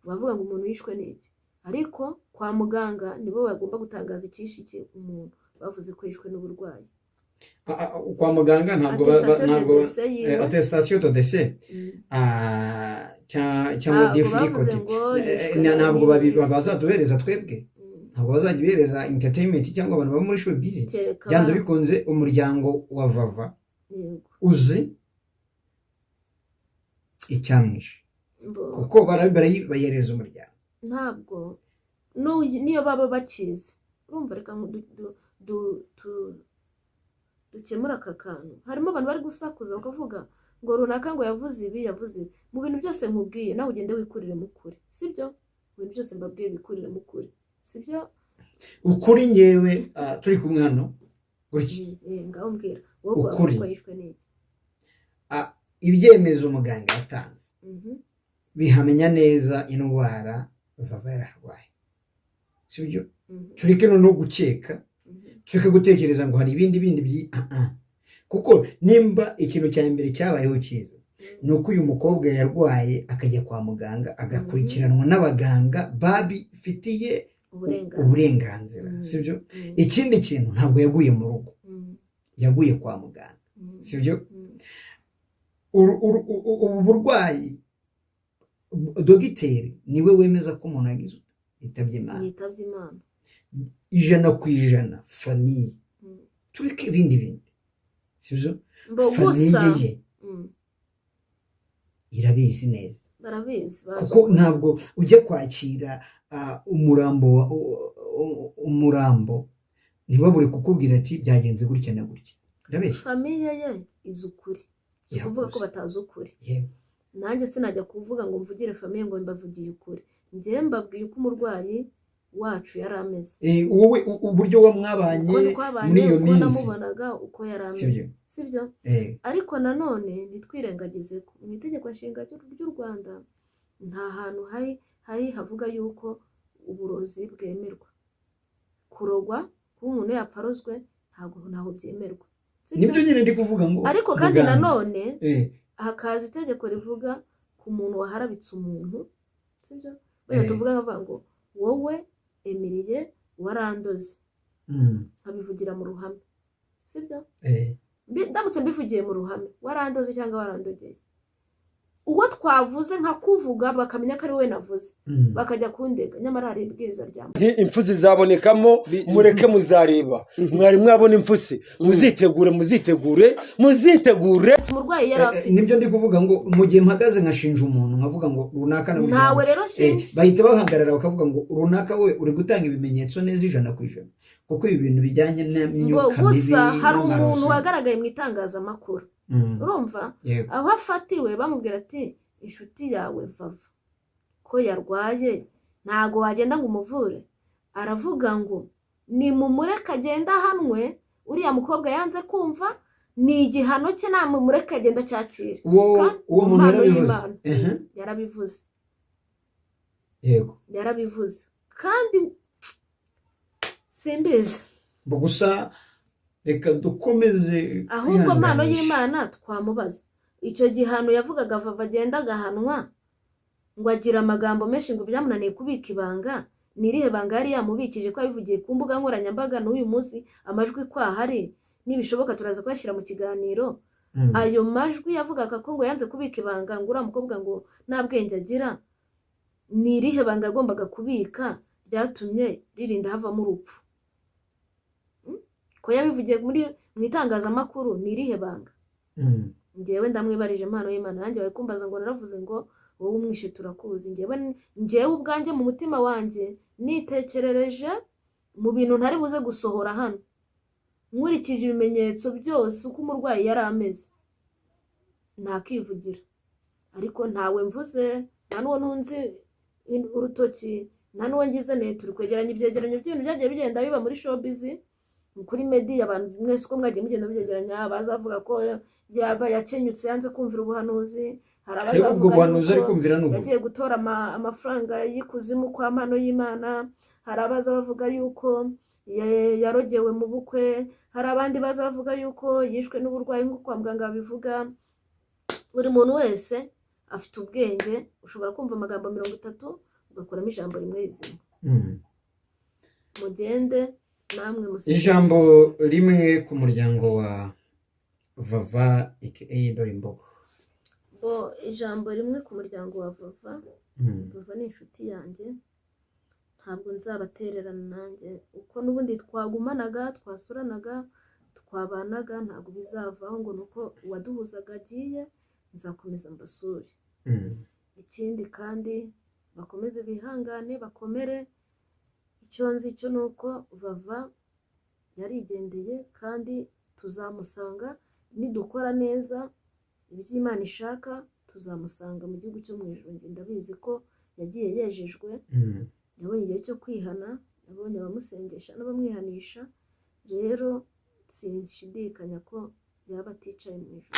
bavuga ngo umuntu yishwe n'iki ariko kwa muganga nibo bagomba gutangaza icyishe umuntu bavuze ko yishwe n'uburwayi kwa muganga ntabwo attestation de décès cyangwa difficult ntabwo bazaduhereza twebwe ntabwo bazajya bihereza entertainment cyangwa abantu baba muri showbiz byanze bikunze umuryango wa Vava uzi icyamwishe kuko bayereza umuryango ntabwo niyo baba bakizi urumva reka dukemura aka kantu harimo abantu bari gusakuza bakavuga ngo runaka ngo yavuze ibi mu bintu byose nkubwiye nawe ugende wikurire mu kuri sibyo mu bintu byose mbabwiye bikurire mu kuri sibyo ukuri ngewe turi kumwe hano gutya ngaho mbwira wowe ko yishwe n'iki ibyemezo umuganga yatanze bihamenya neza indwara Vava yararwaye sibyo tureke no gukeka tureke gutekereza ngo hari ibindi kuko nimba ikintu cya mbere cyabayeho cyiza ni uko uyu mukobwa yarwaye akajya kwa muganga agakurikiranwa n'abaganga babifitiye uburenganzira sibyo ikindi kintu ntabwo yaguye mu rugo yaguye kwa muganga sibyo ubu burwayi dogiteri niwe wemeza ko umuntu yagize yitabye Imana 100% famiye tureke ibindi sibyo famiye ye irabizi neza barabizi kuko ntabwo ujya kwakira umurambo ntibabure kukubwira ati byagenze gutya na gutya ndabeshya famiye ye izi ukuri kuvuga ko batazi ukuri nanjye sinajya kuvuga ngo mvugire famiye ngo mbavugiye ukuri njye mbabwiye uko umurwayi wacu yari ameze wowe uburyo mwabanye muri iyo minsi namubonaga uko yari ameze sibyo ariko nanone ntitwirengagize mu itegeko nshinga ry'u Rwanda nta hantu hari havuga yuko uburozi bwemerwa kurogwa kuba umuntu yapfarozwe ntabwo byemerwa nibyo nyine ndi kuvuga ngo ariko kandi nanone hakaza itegeko rivuga ku muntu waharabitse umuntu sibyo byo tuvuga ngo wowe Emiliye warandoze nkabivugira mu ruhame sibyo ndamutse mbivugiye mu ruhame warandoze cyangwa warandogeye uwo twavuze nka kuvuga bakamenya ko ari we navuze bakajya kundega nyamara hari ibwiriza ryamo impfu zizabonekamo mureke muzareba mwari mwabona impfu muzitegure umurwayi yari afite nibyo ndi kuvuga ngo mu gihe mpagaze nkashinja umuntu nkavuga ngo runaka ntawe rero shinje bahita bahagarara bakavuga ngo runaka we uri gutanga ibimenyetso neza 100% kuko ibi bintu bijyanye n'imyuka mibi gusa hari umuntu wagaragaye mu itangazamakuru urumva aho afatiwe bamubwira ati inshuti yawe Vava ko yarwaye ntago wagenda ngo umuvure aravuga ngo ni mumureka agenda hanwe uriya mukobwa yanze kumva ni igihano cye nta mumureka agenda cyakira uwo muntu yarabivuze yego yarabivuze kandi simbizi gusa reka dukomeze ahubwo mpano y'Imana twamubaza icyo gihano yavugaga Vava agenda agahanwa ngo agira amagambo menshi ngo byamunaniye kubika ibanga ni irihe banga yari yamubikije ko yabivugiye ku mbuga nkoranyambaga n'uyu munsi amajwi ko ahari nibishoboka turaza kuyashyira mu kiganiro. Ayo majwi yavugaga ko ngo yanze kubika ibanga ngo uriya mukobwa ngo nta bwenge agira, ni irihe banga yagombaga kubika ryatumye ririnda havamo urupfu? Ko yabivugiye mu itangazamakuru, ni irihe banga? Njyewe ndamwibarije impano y'Imana, nanjye bari kumbaza ngo naravuze ngo wowe umwishe turakuzi. Njyewe ubwanjye mu mutima wanjye nitekerereje mu bintu ntari buze gusohora hano, nkurikije ibimenyetso byose uko umurwayi yari ameze, ntakivugira. Ariko ntawe mvuze, nta n'uwo ntunzi urutoki, nta n'uwo ngize turi kwegeranya ibyegeranyo by'ibintu byagiye bigenda biba muri showbiz kuri media. Abantu mwese uko mwagiye mugenda byegeranya, bazavuga ko yaba yakenyutse yanze kumvira ubuhanuzi, hari abazavuga ko yagiye gutora amafaranga y'ikuzimu kwa mpano y'Imana, hari abaza bavuga yuko yarogewe mu bukwe, hari abandi baza bavuga yuko yishwe n'uburwayi nk'uko kwa muganga babivuga. Buri muntu wese afite ubwenge, ushobora kumva amagambo 30 ugakuramo ijambo rimwe rizima. Mugende namwe ijambo rimwe ku muryango wa Vava aka Dore Imbogo. Ijambo rimwe ku muryango wa Vava. Vava ni inshuti yanjye, ntabwo nzabatererana nanjye uko n'ubundi twagumanaga, twasuranaga, twabanaga, ntabwo bizavaho ngo nuko uwaduhuzaga agiye nzakomeza mbasure. Ikindi kandi bakomeze bihangane, bakomere. Icyo nzi cyo nuko Vava yarigendeye kandi tuzamusanga nidukora neza iby'Imana ishaka, tuzamusanga mu gihugu cyo mu ijuru. Njye ndabizi ko yagiye yejejwe, yabonye igihe cyo kwihana, yabonye abamusengesha n'abamwihanisha. Rero sinshidikanya ko yaba aticaye mu ijuru.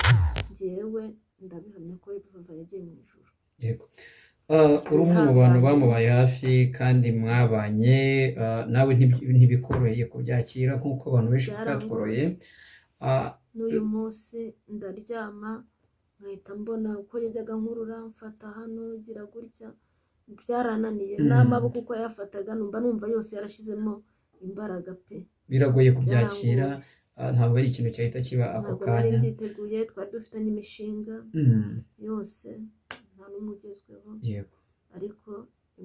Njyewe ndabihamya ko Vava yagiye mu ijuru. Yego. Uri umwe mu bantu bamubaye hafi kandi mwabanye, nawe ntibikoroheye kubyakira nk'uko abantu benshi tutatworoye. N'uyu munsi ndaryama nkahita mbona uko yajyaga nkurura mfata hano gira gutya, byarananiye n'amaboko uko yafataga numva yose yarashizemo imbaraga pe. Biragoye kubyakira, ntabwo ari ikintu cyahita kiba ako kanya. Ntabwo nari byiteguye, twari dufitanye imishinga yose, nta n'umwe ugezweho. Yego. Ariko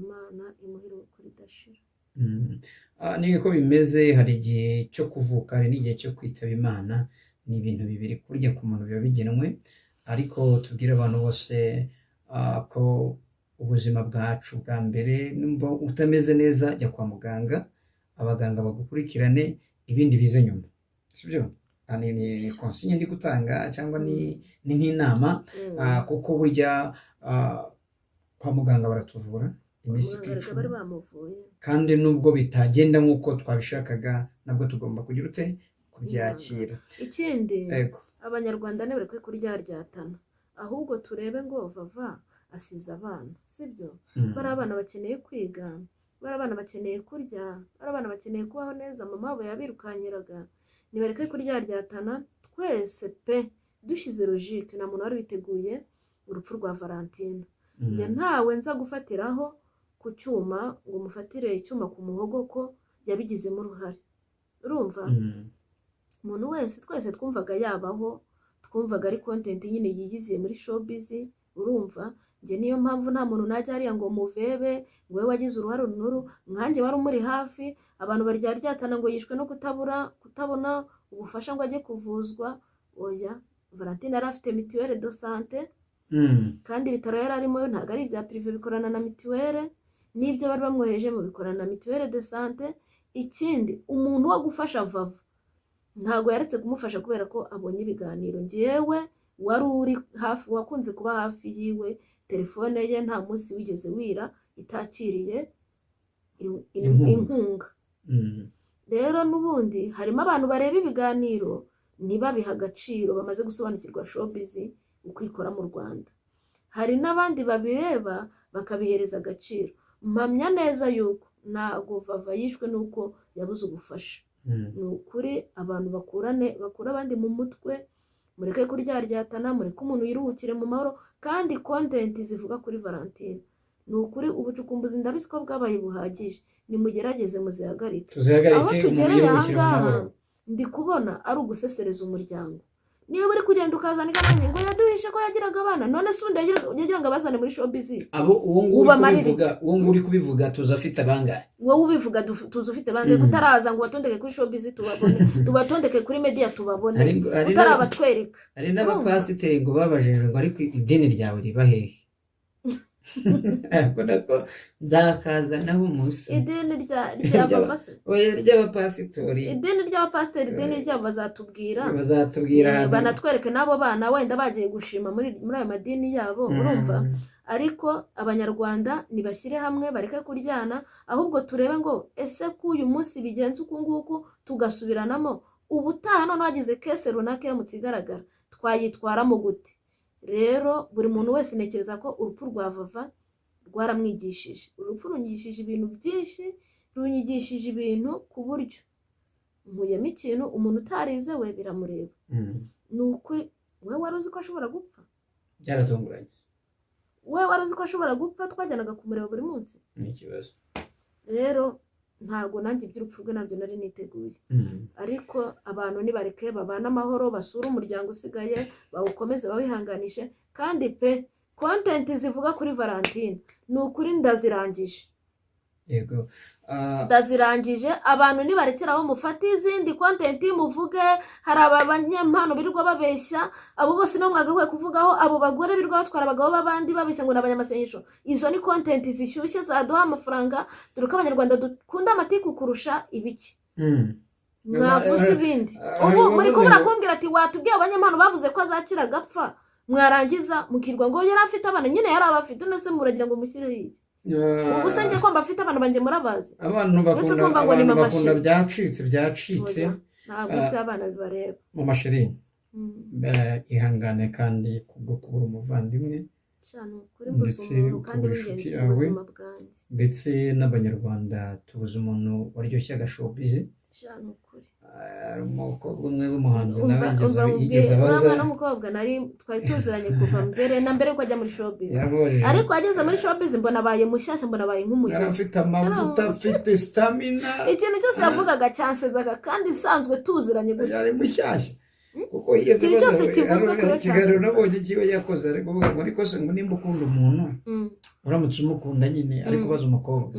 Imana imuhira ukuri idashira. Niko bimeze, hari igihe cyo kuvuka, hari n'igihe cyo kwitaba Imana. Ni ibintu bibiri kurya ku muntu biba bigenwe, ariko tubwire abantu bose ko ubuzima bwacu bwa mbere, nimba utameze neza jya kwa muganga, abaganga bagukurikirane, ibindi bize nyuma, sibyo? Ni konsinya ndi gutanga cyangwa ni nk'inama, kuko burya kwa muganga baratuvura iminsi bari bamuvuye, kandi nubwo bitagenda nk'uko twabishakaga nabwo tugomba kugira ute kubyakira. Ikindi abanyarwanda ntibareke kuryaryatana, ahubwo turebe ngo Vava asize abana, sibyo? Bari abana bakeneye kwiga, bari abana bakeneye kurya, bari abana bakeneye kubaho neza, mama wabo yabirukanyiraga. Nibareke kuryaryatana, twese pe dushize logique. Nta muntu wari witeguye urupfu rwa Valentine. Njye ntawe nza gufatiraho ku cyuma ngo mufatire icyuma ku muhogo ko yabigizemo uruhare. Urumva? Umuntu wese twese twumvaga yabaho, twumvaga ari content nyine yigiziye muri showbiz. Urumva? Njye niyo mpamvu nta muntu najya hariya ngo muvebe ngo we wagize uruhare runuru. Nkanjye wari umuri hafi, abantu baryaryatana ngo yishwe no kutabona ubufasha ngo ajye kuvuzwa. Oya, Valentine yari afite mituelle de santé, kandi ibitaro yari arimo ntabwo ari ibya privé, bikorana na mituelle, n'ibyo bari bamwohereje mu bikorana na mituelle de santé. Ikindi, umuntu wo gufasha Vava ntabwo yaretse kumufasha kubera ko abonye ibiganiro. Njyewe wari uri hafi, wakunze kuba hafi yiwe, telefone ye nta munsi wigeze wira itakiriye inkunga. Rero n'ubundi harimo abantu bareba ibiganiro ntibabiha agaciro, bamaze gusobanukirwa showbiz uko ikora mu Rwanda. Hari n'abandi babireba bakabihereza agaciro. Mpamya neza yuko ntabwo Vava yishwe nuko yabuze ubufasha. Ni ukuri abantu bakura abandi mu mutwe, mureke kuryaryatana, mureke umuntu yiruhukire mu mahoro. Kandi content zivuga kuri Valentine ni ukuri ubucukumbuzi ndabizi ko bwabaye buhagije, nimugerageze muzihagarike. aho tuzihagarike umuntu tugereye yiruhukire mu ahangaha mahoro. ndi kubona ari ugusesereza umuryango. niba uri kugenda ukazana ikanange ngo yaduhishe ko yagiraga abana, none se undi yagira ngo abazane muri showbiz. abo uwo nguwo uri kubivuga tuzi afite abangahe? wowe ubivuga tuzi ufite bangahe? Kutaraza ngo batondeke kuri showbiz tubabone, tubatondeke kuri media tubabone, utarabatwereka. hari n'abapasiteri ngo babajije ngo ariko idini ryawe riba hehe? ariko nako nzakazanaho umunsi. idini ry'abapasitori, idini ry'abapasiteri, idini ryabo bazatubwira banatwereke n'abo bana wenda bagiye gushima muri ayo madini yabo, urumva. ariko abanyarwanda nibashyire hamwe, bareke kuryana, ahubwo turebe ngo ese ko uyu munsi bigenze uku nguku tugasubiranamo, ubutaha none wagize kese runaka iramutse igaragara twayitwaramo gute? rero buri muntu wese ntekereza ko urupfu rwa Vava rwaramwigishije. urupfu runyigishije ibintu byinshi, runyigishije ibintu ku buryo nkuyemo ikintu umuntu utarize we biramureba. ni ukuri, wowe wari uzi ko ashobora gupfa? byaratunguranye. wowe wari uzi ko ashobora gupfa? twajyanaga kumureba buri munsi. ni ikibazo rero ntabwo nanjye iby'urupfu rwe nabyo nari niteguye. ariko abantu nibareke babana amahoro, basura umuryango usigaye, bawukomeze bawihanganishe. kandi pe content zivuga kuri Valentine ni ukuri ndazirangije. yego ndazirangije. abantu nibarekeraho mufate izindi content muvuge. hari abanyempano birirwa babeshya, abo bose no mwagahuye kuvugaho, abo bagore birirwa batwara abagabo b'abandi babeshya ngo n'abanyamasengesho. izo ni content zishyushye zaduha amafaranga, dore ko abanyarwanda dukunda amatiku kurusha ibiki. mwavuze ibindi ubu muri kubura kumbwira ati watubwiye abanyempano bavuze ko azakira agapfa, mwarangiza mukirwa ngo yari afite abana. nyine yari abafite, none se muragira ngo mushyire hirya. ubu se njye ko mbafite abana banjye murabazi. abantu bakunda byacitse ntabwo by'abana bibareba mu mashirini. ihangane kandi kubwo kubura umuvandimwe ndetse kubura inshuti yawe, ndetse n'abanyarwanda tubuze umuntu waryoshye agashowbiz. umukobwa umwe w'umuhanzi nawe yigeze abaza, n'umukobwa nari twari tuziranye kuva mbere na mbere ko ajya muri showbiz, ariko ageze muri showbiz mbona abaye mushyashya, mbona abaye nk'umugeni. yari afite amavuta, afite stamina, ikintu cyose yavugaga cyansezaga, kandi isanzwe tuziranye gutya. yari mushyashya kuko ikiganiro nabonye kiba yakoze, ariko uvuga ngo ariko se ngo nimba ukunda umuntu uramutse umukunda nyine, ari kubaza umukobwa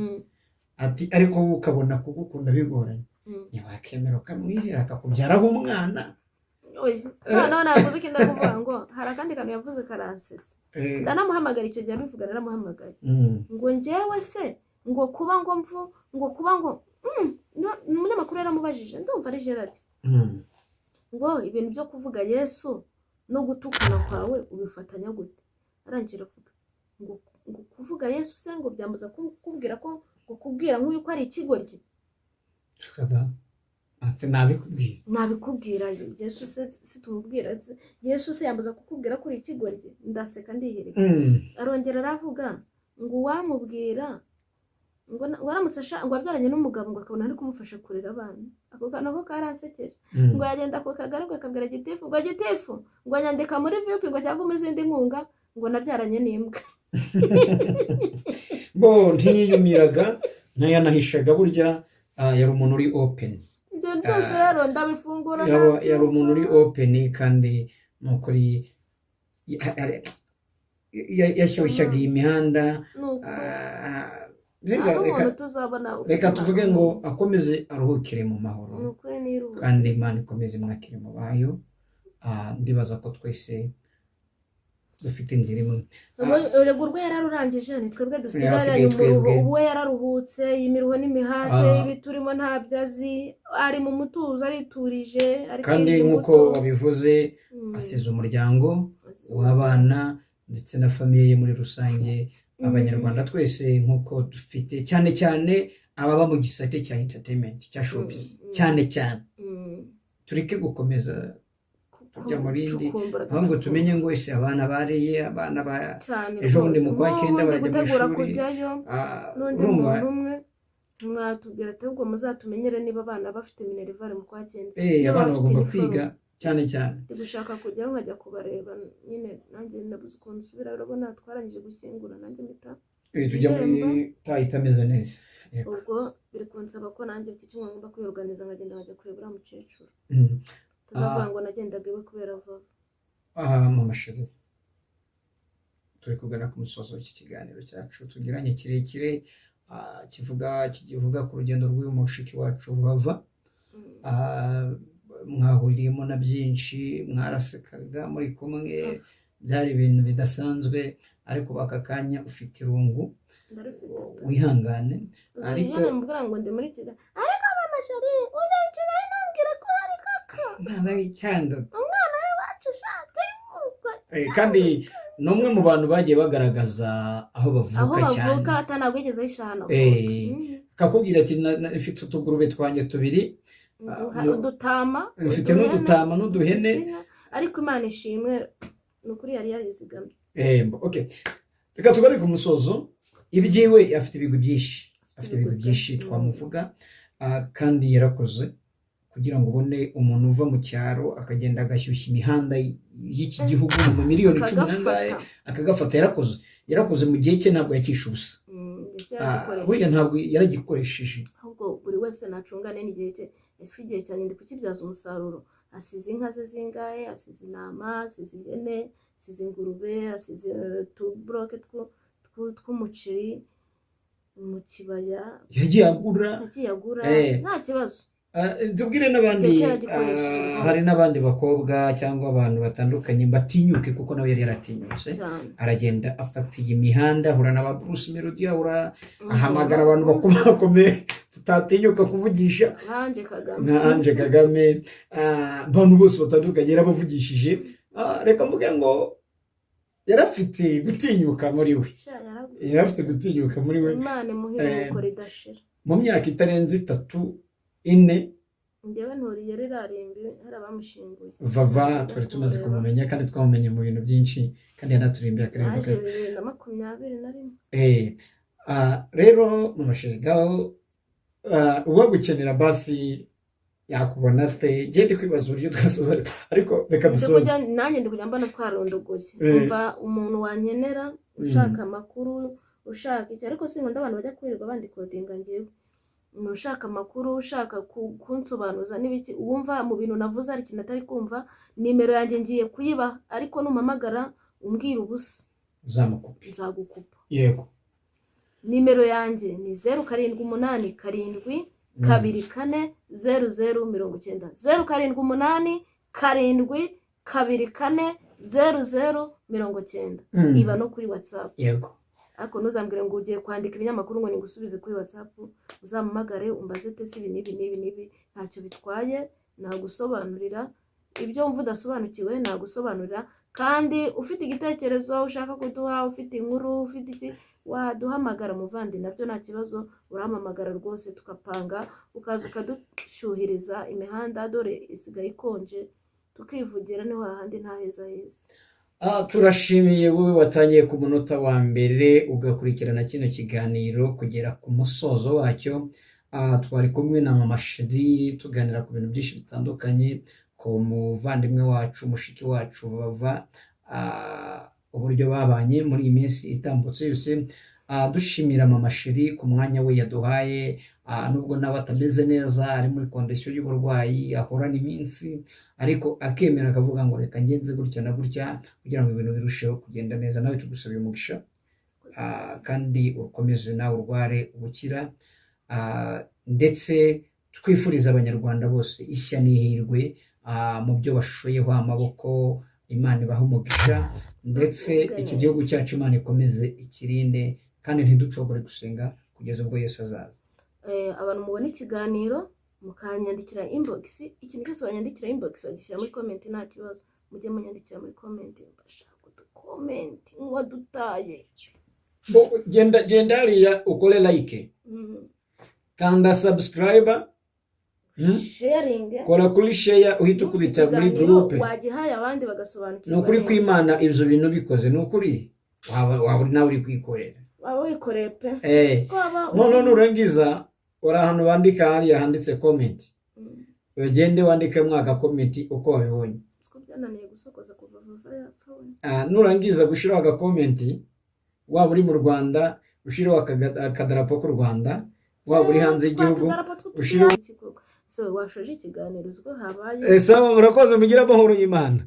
ati ariko wowe ukabona kugukunda bigoranye, ntiwakemera ukamwihera akakubyaraho umwana. noneho navuze ko ndakuvuga ngo hari akandi kantu yavuze karansetsa. ndanamuhamagara icyo gihe abivuga, naramuhamagaye ngo njyewe se ngo kuba ngo mvu ngo kuba ngo umunyamakuru yaramubajije, ndumva ari Gerard, ngo ibintu byo kuvuga Yesu no gutukana kwawe ubifatanya gute? arangira avuga ngo kuvuga Yesu se ngo byambuza kubwira ko ngo kubwira nk'uyu ko ari ikigoryi. nabikubwira Yesu se tumubwira Yesu se yambuza kukubwira ko uri ikigoryi? ndaseka ndihirika. arongera aravuga ngo uwamubwira ngo waramutse ngo abyaranye n'umugabo ngo akabona ari kumufasha kurera abana. ako kantu ko karasekeje. ngo yagenda ku kagari ngo akabwira gitifu ngo gitifu ngo anyandika muri VIP ngo cyangwa mu zindi nkunga ngo nabyaranye n'imbwa. bo ntiyiyumiraga ntayanahishaga, burya yari umuntu uri open. ibyo byose rero ndabifungura. yari umuntu uri open, kandi ni ukuri yashyushyaga iyi mihanda. reka tuvuge ngo akomeze aruhukire mu mahoro, kandi Imana ikomeze imwakire mu bayo. ndibaza ko twese dufite inzira imwe. urego rwe yararurangije, ni twebwe dusigaranye ubu we yararuhutse. imiruho n'imihate ibi turimo ntabyo azi, ari mu mutuzo ariturije. kandi nk'uko wabivuze asize umuryango w'abana ndetse na famiye ye muri rusange. abanyarwanda twese nk'uko dufite cyane cyane ababa mu gisate cya entertainment cya showbiz cyane tureke gukomeza kujya mu bindi, ahubwo tumenye ngo ese abana bariye, abana ejo bundi mu kwa cyenda barajya mu ishuri. urumva mwatubwira ati ubwo muzatumenyere niba abana bafite minerivare mu kwa cyenda. abana bagomba kwiga cyane. dushaka kujyaho nkajya kubareba nyine, nanjye nabuze ukuntu nsubira. urabona twarangije gushyingura nanjye mpita tujya muri tayi itameze neza. Yego. ubwo biri kunsaba ko nanjye iki cyumweru ngomba kwiyorganiza nkagenda nkajya kureba uriya mukecuru tuzavuga ngo nagendaga iwe kubera vuba. Mama Sheri, turi kugana ku musozo w'iki kiganiro cyacu tugiranye kirekire kivuga ku rugendo rw'uyu mushiki wacu Vava. Mwahuriyemo na byinshi, mwarasekaga muri kumwe, byari ibintu bidasanzwe, ariko aka kanya ufite irungu, wihangane. Ariko mbwira ngo ndi muri Kigali, ariko Mama Sheri ujya i Kigali nambwira ko hari kaka umwana w'icyanga, umwana we wacu ushaka kandi ni umwe mu bantu bagiye bagaragaza aho bavuka cyane, aho bavuka atanabwo yigeze ayishana akakubwira ati mfite utugurube twanjye tubiri, udutama, mfite n'udutama n'uduhene, ariko Imana ishimwe ni ukuri yari yarizigamye. Okay, reka tugane ku musozo. Ibyiwe afite ibigwi byinshi twamuvuga, kandi yarakoze kugira ngo ubone umuntu uva mu cyaro akagenda agashyushya imihanda y'iki gihugu mu miliyoni 10 akagafata. Yarakoze mu gihe cye, ntabwo yakisha ubusa. Burya ntabwo yaragikoresheje, ahubwo buri wese nacungane n'igihe cye. Ese igihe cyane ndi kukibyaza umusaruro. Asize inka ze zingahe, asize intama, asize ihene, asize ingurube, asize utubroke tw'umuceri mu kibaya, yagiye agura nta kibazo. Tubwire n'abandi, hari n'abandi bakobwa cyangwa abantu batandukanye batinyuke, kuko nawe yari yaratinyutse, aragenda afata iyi mihanda, ahura na ba Bruce Melody, ahamagara abantu bakomeye tutatinyuka kuvugisha nka Ange Kagame, abantu bose batandukanye yarabavugishije. Reka mvuge ngo yarafite gutinyuka muri we, Imana imuhe ukora idashira. Mu myaka itarenze 3-4 njyewe nturiye rirarimbi hari abamushinguye. Vava twari tumaze kumumenya, kandi twamumenye mu bintu byinshi, kandi yanaturimbiye akarembo kaje 2021. Rero mu mashirigao uwo gukenera basi yakubona ate? Gende kwibaza uburyo twasoza, ariko reka dusoze. Nanjye ndi kujya mbona twarondogoye, umva umuntu wankenera ushaka amakuru, ushaka iki, ariko sinkunda abantu bajya kwirirwa bandikodinga. Ngewe ushaka amakuru, ushaka kunsobanuza n'ibiki, wumva mu bintu navuze ari ikintu atari kumva, nimero yanjye ngiye kuyiba, ariko numpamagara umbwira ubusa nzagukupa. Yego, nimero yanjye ni 0787 24 0090, 0787 24 0090. Iba no kuri WhatsApp. Yego, ariko ntuzambwire ngo ugiye kwandika ibinyamakuru ngo nigusubize kuri WhatsApp. Uzampamagare umbaze tese ibi n'ibi, ntacyo bitwaye, nagusobanurira ibyo wumva udasobanukiwe, nagusobanurira. Kandi ufite igitekerezo ushaka kuduha, ufite inkuru, ufite iki, waduhamagara muvandi, nabyo nta kibazo. Urahamamagara rwose tukapanga, ukaza ukadushyuhiriza imihanda, dore isigaye ikonje, tukivugira niho hahandi nta heza. Turashimiye wowe watangiye ku munota wa mbere ugakurikirana kino kiganiro kugera ku musozo wacyo. Twari kumwe na Mama Sheri tuganira ku bintu byinshi bitandukanye, ku muvandimwe wacu, mushiki wacu Vava, uburyo babanye muri iyi minsi itambutse yose. Dushimira Mama Sheri ku mwanya we yaduhaye, nubwo nawe atameze neza, ari muri kondisiyo y'uburwayi, ahorana iminsi, ariko akemera akavuga ngo reka ngenze gutya na gutya kugira ngo ibintu birusheho kugenda neza. Nawe tugusabye umugisha, kandi ukomeze nawe urware ubukira, ndetse twifuriza abanyarwanda bose ishya n'ihirwe mu byo bashoyeho amaboko. Imana ibahe umugisha, ndetse iki gihugu cyacu Imana ikomeze ikirinde, kandi ntiducogore gusenga kugeza ubwo Yesu azaza. Abantu mubona ikiganiro mukanyandikira inbox, ikintu cyose wanyandikira inbox wagishyira muri comment, nta kibazo. Mujye munyandikira muri comment, mbashaka uducomment mwadutaye. Genda hariya ukore like, kanda subscribe, sharing, kora kuri share, uhita ukubita muri group. Wagihaye abandi bagasobanukirwa. Ni ukuri kw'Imana ibyo bintu bikoze, ni ukuri waba nawe uri kwikorera, waba wikoreye pe. none urangiza ora hano bandika hariya handitse comment, ugende wandike mwaka comment uko wabibonye. Siko byananiye gusokoza kuva Vava yapfa we. Nurangiza gushiraho aga comment, waba uri mu Rwanda, ushireho akadarapo k'u Rwanda waba uri hanze y'igihugu ushireho so washoje ikiganiro uzwo habaye sawa murakoze mugire amahoro y'Imana